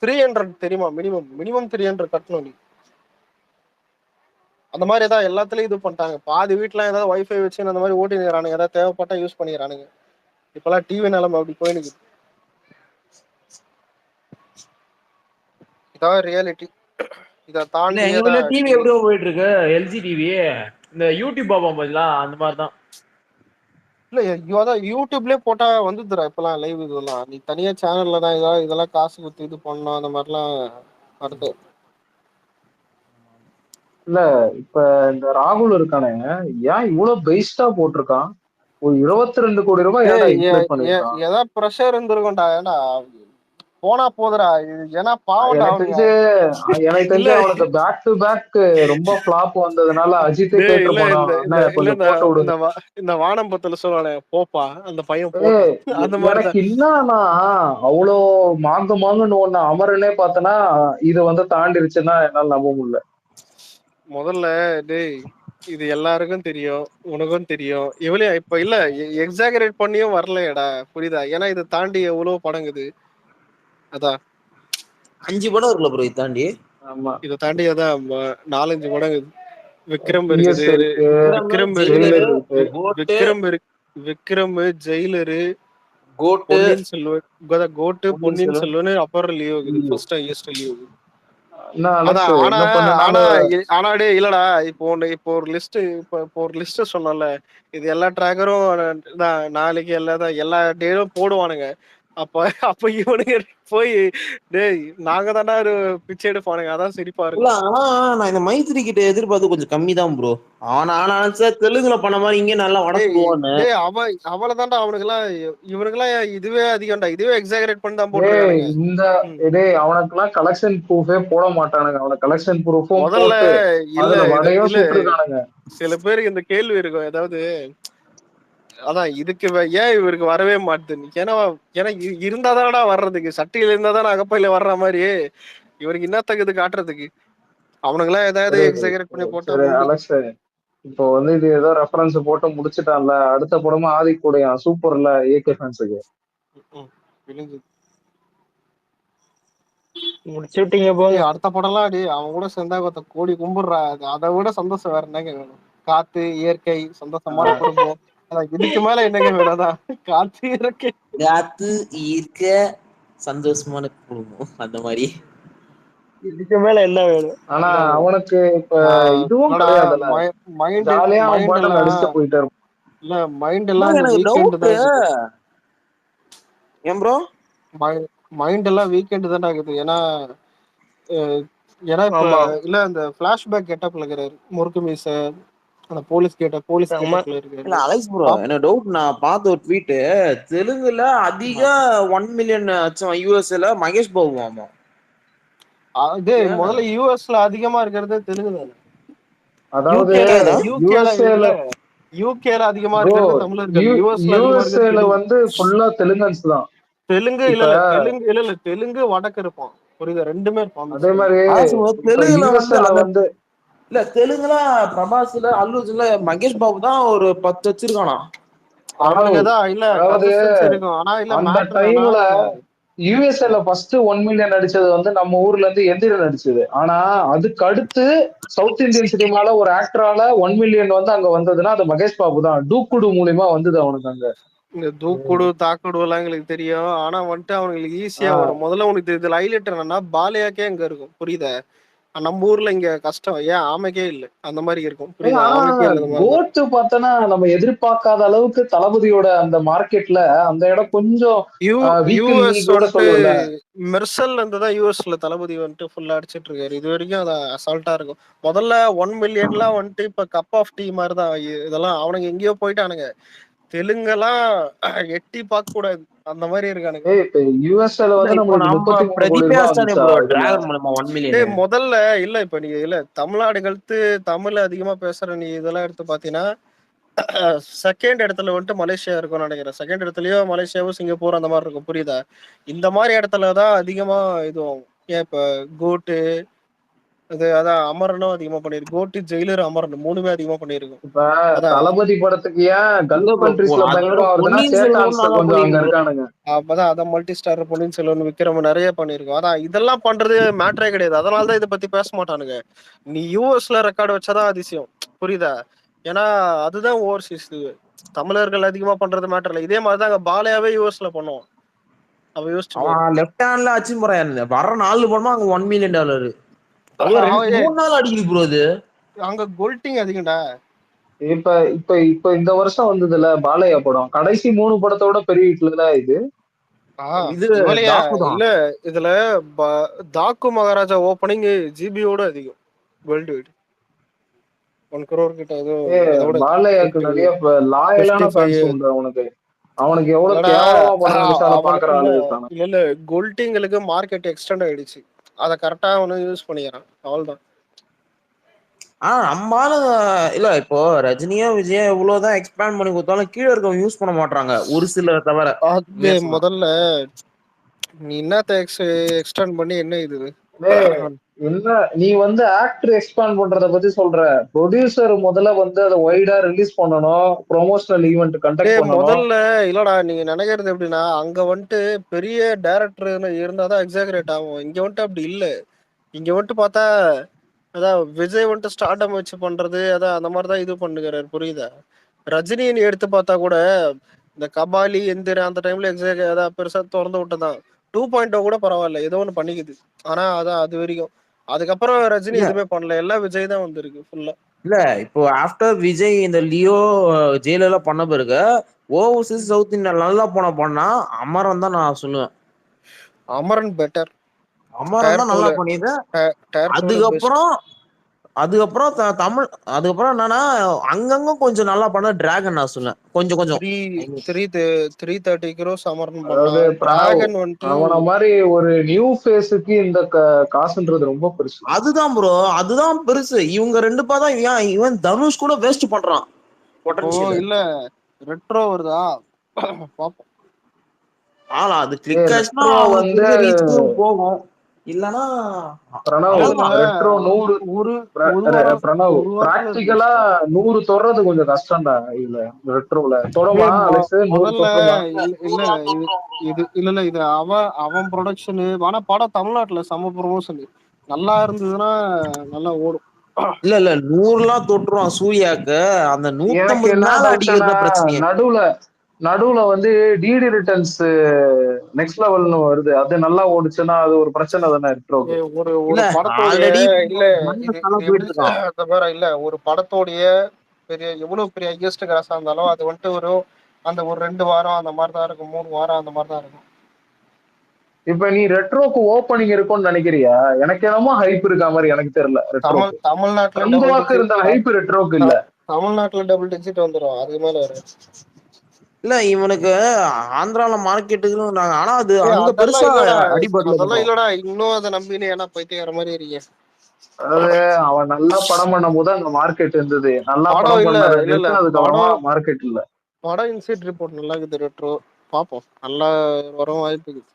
Speaker 3: 300 தெரியுமா? மினிமம் 300 கட்டணும் நீ. அந்த மாதிரி ஏதாவது எல்லாத்துலயும் இது பண்ணிட்டாங்க. பாதி வீட்டுல ஏதாவது வைஃபை வச்சு அந்த மாதிரி ஓட்டினுறானுங்க. ஏதாவது தேவைப்பட்டா யூஸ் பண்ணிக்கிறானுங்க. இப்பெல்லாம் டிவி நிலைமை அப்படி போயினுக்குது. இதான் ரியாலிட்டி. இதை
Speaker 5: இல்ல
Speaker 3: தாண்டி
Speaker 5: எங்க வீட்ல டிவி எப்படியோ போயிட்டு இருக்கு, எல்ஜி டிவி. இந்த யூடியூப் பார்ப்போம் பாத்தீங்களா, அந்த மாதிரி தான்.
Speaker 3: இல்ல அதான் யூடியூப்லயே போட்டா வந்துதுடா இப்பெல்லாம் லைவ். இதெல்லாம் நீ தனியா சேனல்ல தான் இதெல்லாம் காசு கொடுத்து இது பண்ணணும் அந்த மாதிரிலாம் வருது.
Speaker 6: இல்ல இப்ப இந்த ராகுல் இருக்கானே, ஏன் இவ்வளவு பெஸ்டா போட்டிருக்கான்? ஒரு 22 கோடி ரூபாய் ஏன்டா இன்ஃபிளேட் பண்ணிருக்கான்?
Speaker 3: ஏதாவது ப்ரெஷர் இருந்திருக்கும்டா. ஏன்டா போனா போதுடா. ஏன்னா பாவம்டா அவனுங்க.
Speaker 6: எனக்கு தெரிஞ்சு அவனுக்கு பேக் டு பேக் ரொம்ப ஃபிளாப் வந்ததுனால அஜித்தே கேட்டு போனா கொஞ்சம் போட்டு விடுங்க.
Speaker 3: இந்த வானம்பத்துல சொல்லுவானே போப்பா அந்த பையன் அந்த
Speaker 6: எனக்கு
Speaker 3: மாதிரி.
Speaker 6: என்னன்னா அவ்வளோ மாங்குன்னு ஒண்ணு அமரனே பார்த்தனா இது வந்து தாண்டிருச்சுன்னா என்னால நம்ப முடியல.
Speaker 3: முதல்ல டேய் இது எல்லாருக்கும் தெரியும், உனக்கும் தெரியும். எவ்வளவு இப்ப இல்ல எக்ஸாகரேட் பண்ணியும் வரலையடா. புரியுதா? ஏன்னா இதை தாண்டி எவ்வளவு படங்குது. அதான்
Speaker 5: 5 படம் இருக்குல்ல ப்ரோ. இதை தாண்டி
Speaker 6: ஆமா,
Speaker 3: இதை தாண்டி அதான் 4-5 படங்குது. விக்ரம்
Speaker 6: PS
Speaker 3: இருக்குது.
Speaker 6: இருக்கு,
Speaker 3: விக்ரம்
Speaker 6: ஜெயிலர்
Speaker 3: இருக்குது.
Speaker 6: இருக்கு,
Speaker 3: விக்ரம் இருக்கு. விக்ரம், ஜெயிலரு,
Speaker 5: கோட்டு,
Speaker 3: பொன்னியின் செல்வன், கோட்டு, பொன்னியின்
Speaker 5: செல்வன்.
Speaker 3: செல்வன் அப்புறம் லியோ இருக்குது. First highest Leo. அதான் ஆனா டே இல்லடா. இப்போ ஒரு லிஸ்ட் சொன்னல. இது எல்லா ட்ராக்கரும் நாளைக்கு எல்லா டேயும் போடுவானுங்க. அப்ப இவனுங்க போய் டேய் நாங்க தானே பிச்சை எடுப்பானுங்க. அதான் சிரிப்பா
Speaker 5: இல்ல
Speaker 3: இருக்கும்.
Speaker 5: ஆனா நான் இந்த மைத்திரி கிட்ட எதிர்பார்த்து கொஞ்சம் கம்மி தான் ப்ரோ. ஆனா தெலுங்குல பண்ண மாதிரி இங்கே நல்லா வட சொல்லுவான்னு.
Speaker 3: அவளதான்டா அவனுக்கெல்லாம். இவனுக்கெல்லாம் இதுவே அதிகம்டா. இதுவே எக்ஸாகரேட் பண்ணி தான் போட்டுருக்கானுங்க.
Speaker 6: அவனுக்குலாம் கலெக்ஷன் ப்ரூஃபே போட மாட்டானுங்க. அவன கலெக்ஷன் ப்ரூஃபும்
Speaker 3: முதல்ல
Speaker 6: போட்டு
Speaker 3: இல்ல
Speaker 6: அதுல வடையும்
Speaker 3: இல்ல
Speaker 6: சுட்டுருக்கானுங்க.
Speaker 3: சில பேருக்கு இந்த கேள்வி இருக்கும். ஏதாவது அதான் இதுக்கு ஏன் இவருக்கு வரவே மாட்டுது. ஏன்னா இருந்தாதானடா வர்றதுக்கு. சட்டியில இருந்தாதானே அகப்பையில வர்ற மாதிரி. இவருக்கு என்ன தகுது காட்டுறதுக்கு. அவனுங்கெல்லாம் ஏதாவது எக்ஸாகரேட் பண்ணி போட்டா
Speaker 6: சரி
Speaker 3: மூடி.
Speaker 6: அலெக்ஸ், இப்போ வந்து இது ஏதோ ரெஃபரன்ஸ் போட்டு முடிச்சுட்டான்ல, அடுத்த படமும் ஆதி கூடயா சூப்பர்ல ஏகே ஃபேன்ஸுக்கு
Speaker 4: முடிச்சு விட்டீங்க போங்க.
Speaker 3: அடுத்த படம்லாம் அவன் கூட சேர்ந்தா கோடி கும்பிடுறா. அதை விட சந்தோஷம் வேற என்னங்க வேணும்? காத்து, இயற்கை, சந்தோஷமான குடும்பம். இதுக்கு மேல என்னங்க வேணாதான்? காத்து, இயற்கை,
Speaker 5: காத்து ஈர்க்க சந்தோஷமான குடும்பம் அந்த மாதிரி.
Speaker 4: இதுக்கு மேல என்ன வேணும்?
Speaker 6: ஆனா அவனுக்கு இப்ப இதுவும் கிடையாதுல்ல, ஜாலியா அவன் பாட்டு நடிச்சுட்டு போயிட்டு இருப்பான்.
Speaker 3: இல்ல மைண்ட் எல்லாம்
Speaker 5: எனக்கு
Speaker 3: வீக்கெண்ட்
Speaker 5: டவுட்
Speaker 3: தான்.
Speaker 5: ஏன் ப்ரோ
Speaker 3: மைண்ட் எல்லாம் வீக்கெண்ட் தானே ஆகுது. ஏன்னா இப்ப இல்ல இந்த பிளாஷ்பேக் கெட்டப்ல இருக்கிறாரு. முறுக்கு மீச அந்த போலீஸ் கெட்டப்ல இருக்காரு.
Speaker 5: இல்ல அலெக்ஸ் ப்ரோ, எனக்கு டவுட். நான் பார்த்த ஒரு ட்வீட், தெலுங்குல அதிக 1 மில்லியன் யூஎஸ்ல மகேஷ் பாபு. ஆமா
Speaker 3: அது முதல்ல யூஎஸ்ல அதிகமா இருக்கிறது தெலுங்கு தானே.
Speaker 6: அதாவது
Speaker 3: யூகேல அதிகமா இருக்கிறது தமிழர்கள்.
Speaker 6: யூஎஸ்ஏல வந்து ஃபுல்லா தெலுங்கன்ஸ் தான்.
Speaker 3: தெலுங்கு வடக்கு இருப்பான். புரியுது? ரெண்டுமே இருப்பான்.
Speaker 6: அதே மாதிரி
Speaker 5: தெலுங்குல வந்து இல்ல தெலுங்குல பிரபாஸ்ல அல்லுஜன்ல மகேஷ் பாபு தான் ஒரு 10 வச்சிருக்கானா.
Speaker 6: அந்த டைம்ல யூஎஸ்ஏல ஃபர்ஸ்ட் 1 மில்லியன் அடிச்சது வந்து நம்ம ஊர்ல இருந்து எந்திரன் அடிச்சது. ஆனா அதுக்கு அடுத்து சவுத் இந்தியன் சினிமால ஒரு ஆக்டரால 1 மில்லியன் வந்து அங்க வந்ததுன்னா அது மகேஷ் பாபு தான். டூக்குடு மூலியமா வந்தது அவனுக்கு. அங்க
Speaker 3: இந்த தூக்குடு தாக்குடு எல்லாம் எங்களுக்கு தெரியும். ஆனா வந்துட்டு அவங்களுக்கு ஈஸியா வரும். முதல்ல உனக்கு இதுல ஹைலைட் என்னன்னா பாலையாக்கே அங்க இருக்கும். புரியுதா? நம்ம ஊர்ல இங்க கஷ்டம். ஏன் ஆமைக்கே இல்ல அந்த மாதிரி இருக்கும்.
Speaker 6: கோட்டு பார்த்தனா நம்ம எதிர்பார்க்காத அளவுக்கு தளபதியோட அந்த மார்க்கெட்ல அந்த இடம் கொஞ்சம்
Speaker 3: மெர்சல் இருந்துதான் யூஎஸ்ல தளபதி வந்துட்டு ஃபுல்லா அடிச்சிட்டு இருக்காரு. இது வரைக்கும் அது அசால்ட்டா இருக்கும். முதல்ல 1 மில்லியன்லாம் வந்துட்டு இப்ப கப் ஆஃப் டீ மாதிரிதான் இதெல்லாம். அவனுங்க எங்கேயோ போயிட்டானுங்க. தெலுங்கெல்லாம் எட்டி பார்க்க கூடாது அந்த மாதிரி இருக்கானுங்க.
Speaker 6: ஏய் இப்ப யூஎஸ்ஏல வந்து
Speaker 5: இப்போ
Speaker 6: நம்மளுக்கு
Speaker 5: நம்ம
Speaker 6: 33 கோடி
Speaker 5: பிரதீப்
Speaker 6: ரூபாய்
Speaker 5: ஆஸ்டானே
Speaker 6: வந்துச்சா
Speaker 5: ப்ரோ
Speaker 6: இதுல?
Speaker 5: டிராகன் மூலமா 1
Speaker 3: டேய்
Speaker 5: மில்லியன்.
Speaker 3: முதல்ல இல்ல இப்ப நீங்க இல்ல தமிழ்நாடு கழுத்து தமிழ் அதிகமா பேசுற நீ இதெல்லாம் எடுத்து பாத்தீங்கன்னா செகண்ட் இடத்துல வந்துட்டு மலேசியா இருக்கும்னு நினைக்கிறேன். செகண்ட் இடத்துலயோ மலேசியாவோ சிங்கப்பூர் அந்த மாதிரி இருக்கும், புரியுதா? இந்த மாதிரி இடத்துலதான் அதிகமா இது ஆகும். ஏன் இப்ப கோட்டு இது அதான் அமரனும் அதிகமா பண்ணிருக்கு. கோட்டு ஜெயிலர் அமரன் மூணுமே அதிகமா பண்ணிருக்கும்.
Speaker 6: இப்ப
Speaker 3: அதான்
Speaker 6: தளபதி படத்துக்கு ஏன்
Speaker 5: இல்ல
Speaker 6: கல்ஃப்
Speaker 5: ப்ரோ,
Speaker 6: கண்ட்ரீஸ்ல
Speaker 5: அதை விட
Speaker 6: பயங்கரமா வருதுன்னா
Speaker 5: பொன்னியின் செல்வன்
Speaker 6: சேட்டான்ஸ்
Speaker 5: நல்லா
Speaker 6: கொஞ்சம் அங்க
Speaker 5: பண்ணிருக்கு ப்ரோ.
Speaker 6: இருக்கானுங்க.
Speaker 3: அப்பதான் அதான் மல்டி ஸ்டார் பொன்னியின் செல்வன் விக்ரம் நிறைய பண்ணிருக்கோம். அதான் இதெல்லாம் பண்றது மேட்டரே கிடையாது. அதனாலதான் இதை பத்தி பேச மாட்டானுங்க. நீ யூஎஸ்ல ரெக்கார்டு வச்சாதான் அதிசயம், புரியுதா? ஏன்னா அதுதான் ஓவர்சீஸ். தமிழர்கள் அதிகமா பண்றது மேட்டர் இல்லை. இதே மாதிரிதான் அங்க பாலையாவே யூஎஸ்ல பண்ணுவோம். அவ யோசிச்சு பாரு.
Speaker 5: அவன் லெஃப்ட் ஹேண்ட்ல அச்சு போறான். வர 4 படமா அங்க $1 மில்லியன். அவ்வளவு
Speaker 3: அவன்
Speaker 5: 3 நாள் அடிக்குது ப்ரோ இது.
Speaker 3: அங்க கோல்டிங் அதிகம்டா.
Speaker 6: இப்ப இப்ப இப்ப இந்த வருஷம் வந்ததுல பாலையா படம் கடைசி 3 படத்தோட பெரிய ஹிட்ல இது.
Speaker 5: இது
Speaker 3: இவளையா
Speaker 5: டாக்கு தான்.
Speaker 3: இல்ல இதுல தாக்கு மகாராஜா ஓப்பனிங் ஜிபியோட அதிகம் வேர்ல்டு வைட். 1 crore கிட்ட ஏதோ அதோட
Speaker 6: பாலையாக்கு நிறைய லாயலான ஃபேன்ஸ் உண்டு அவனுக்கு. அவனுக்கு எவ்வளவு
Speaker 3: இல்லடா
Speaker 6: கேவலமா படம் நடிச்சாலும் பாக்குற
Speaker 3: இல்ல
Speaker 6: ஆளு இருக்கானு.
Speaker 3: இல்ல கோல்டிங்களுக்கு மார்க்கெட் எக்ஸ்டெண்ட் ஆயிடுச்சு. அதை கரெக்டா அவனு யூஸ் பண்ணிக்கிறான், அவ்வளவுதான்.
Speaker 5: நம்மால இல்ல இப்போ ரஜினியா விஜயா எவ்வளவுதான் எக்ஸ்பேண்ட் பண்ணி கொடுத்தாலும் கீழே இருக்கவங்க யூஸ் பண்ண மாட்டாங்க, ஒரு சிலர் தவிர.
Speaker 3: அது முதல்ல நீ என்னத்த எக்ஸ்டெண்ட் பண்ணி என்ன இது
Speaker 6: என்ன நீ வந்து ஆக்டர் எக்ஸ்பேண்ட் பண்றத பத்தி சொல்ற, ப்ரொடியூசர் முதல்ல வந்து அதை வைடா ரிலீஸ் பண்ணணும், ப்ரொமோஷனல் ஈவென்ட் கண்டக்ட் பண்ணணும்.
Speaker 3: முதல்ல இல்லடா நீங்க நினைக்கிறது எப்படின்னா அங்க வந்துட்டு பெரிய டைரக்டர் இருந்தாதான் எக்ஸாகரேட் ஆகும். இங்க வந்துட்டு அப்படி இல்ல. இங்க வந்துட்டு பார்த்தா அதான் விஜய் வந்துட்டு ஸ்டார்டம் வச்சு பண்றது அதான் அந்த மாதிரிதான் இது பண்ணுகிறாரு, புரியுதா? ரஜினின்னு எடுத்து பார்த்தா கூட இந்த கபாலி எந்திர அந்த டைம்ல அதான் பெருசா திறந்து விட்டதான். 2.0 கூட பரவாயில்ல, ஏதோ ஒண்ணு பண்ணிக்குது. ஆனா அதான் அது வரைக்கும் அதுக்கப்புறம் ரஜினி எதுவுமே பண்ணல, எல்லாம் விஜய் தான் வந்திருக்கு ஃபுல்லா.
Speaker 5: இல்ல இப்போ ஆஃப்டர் விஜய் இந்த லியோ ஜெயிலெல்லாம் பண்ண பிறகு ஓவர்சீஸ் சவுத் இந்தியா நல்லா பண்ணா அமரன் தான் நான் சொல்லுவேன்.
Speaker 3: அமரன் பெட்டர்.
Speaker 5: அமரன் தான் நல்லா பண்ணியது. அதுக்கப்புறம் தமிழ் அதுக்கப்புறம் என்னன்னா அங்கங்க கொஞ்சம் நல்லா பண்ண டிராகன் நான் சொல்லுவேன். கொஞ்சம்
Speaker 3: 330 crores அமரன்
Speaker 6: அதாவது
Speaker 3: டிராகன் வந்துட்டு
Speaker 6: அவன மாதிரி ஒரு நியூ ஃபேஸுக்கு இந்த காசுன்றது ரொம்ப பெருசு.
Speaker 5: அதுதான் ப்ரோ, அதுதான் பெருசு. இவங்க 2 தான் இவன் தனுஷ் கூட வேஸ்ட் பண்றான் பொட்டன்ஷியல்.
Speaker 3: இல்ல ரெட்ரோ வருதா பாப்போம்.
Speaker 5: அது கிளிக் ஆச்சுனா வந்து ரீச்சும் போகும். இல்லனா
Speaker 6: ரெட்ரோ 100 பிரணவ் பிராக்டிகலா 100 தொடறது கொஞ்சம் கஷ்டம்டா. இல்ல ரெட்ரோல தொடமா அலெக்ஸ் 100 தொடமா?
Speaker 3: இல்ல இல்ல இது அவன் ப்ரொடக்ஷன். ஆனா படம் தமிழ்நாட்டுல செம ப்ரொமோஷன் நல்லா இருந்ததுன்னா நல்லா ஓடும்.
Speaker 5: இல்ல 100 தொட்டுருவான் சூர்யாக்கு. அந்த 150 மேல அடிக்கிறது பிரச்சனை.
Speaker 6: நடுவுல வந்து டிடி ரிட்டர்ன்ஸ் நெக்ஸ்ட் லெவல்னு வருது, அது நல்லா ஓடுச்சுன்னா அது ஒரு பிரச்சனை தானே ரெட்ரோக்கு.
Speaker 3: ஒரு படத்தோடைய இல்ல ஒரு படத்தோடைய பெரிய எவ்வளவு பெரிய ஹையஸ்ட் கிராஸா இருந்தாலும் அது வந்துட்டு ஒரு 2 வாரம் அந்த மாதிரிதான் இருக்கும், 3 வாரம் அந்த மாதிரிதான் இருக்கும்.
Speaker 6: இப்ப நீ ரெட்ரோக்கு ஓப்பனிங் இருக்கும்னு நினைக்கிறியா? எனக்கு என்னமோ ஹைப் இருக்கா மாதிரி எனக்கு தெரியல. தமிழ்நாட்டுல இருந்த ஹைப் ரெட்ரோக்கு இல்ல.
Speaker 3: தமிழ்நாட்டுல டபுள் டிஜிட் வந்துடும், அதுக்கு மேல வரும்.
Speaker 5: இல்ல இவனுக்கு ஆந்திரால மார்க்கெட்டுக்கு ஆனா அது அங்க பெருசா அடிபடல.
Speaker 3: அதெல்லாம் இல்லடா, இன்னும் அதை நம்பினு ஏன்னா பைத்தியக்கார மாதிரி இருக்கீங்க.
Speaker 6: அதாவது அவன் நல்லா படம் பண்ணும் போது அங்க மார்க்கெட் இருந்தது, நல்லா படம் பண்ண அதுக்கப்புறமா மார்க்கெட் இல்ல.
Speaker 3: படம் இன்சைட் ரிப்போர்ட் நல்லா இருக்குது ரெட்ரோ, பாப்போம் நல்லா வரும் வாய்ப்பு இருக்கு.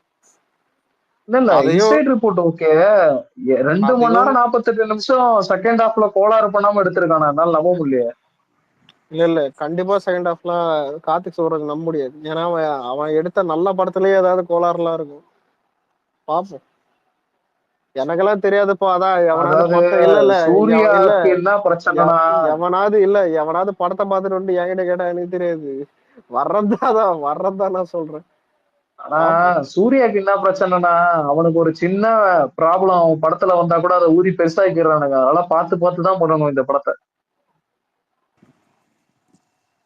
Speaker 6: இல்ல இன்சைட் ரிப்போர்ட் ஓகே, 2 மணி நேரம் 48 நிமிஷம் செகண்ட் ஹாஃப்ல கோளாறு பண்ணாம எடுத்திருக்கானா, அதனால நம்ப முடியல.
Speaker 3: இல்ல கண்டிப்பா செகண்ட் ஹாஃப்லாம் கார்த்திக் சொல்றது நம்ப முடியாது. ஏன்னா அவன் எடுத்த நல்ல படத்துலயே ஏதாவது கோளாறுலாம் இருக்கும், பாப்போம். எனக்கெல்லாம் தெரியாதுப்பா. அதான் எவனாவது படத்தை பார்த்துட்டு வந்து என்கிட்ட கேட்டா எனக்கு தெரியாது. வர்றதுதான் நான் சொல்றேன்.
Speaker 6: ஆனா சூர்யாக்கு என்ன பிரச்சனைனா அவனுக்கு ஒரு சின்ன ப்ராப்ளம் அவன் படத்துல வந்தா கூட அதை ஊதி பெருசாக்கிடுறானுங்க. அதெல்லாம் பார்த்துதான் பண்ணணும் இந்த படத்தை.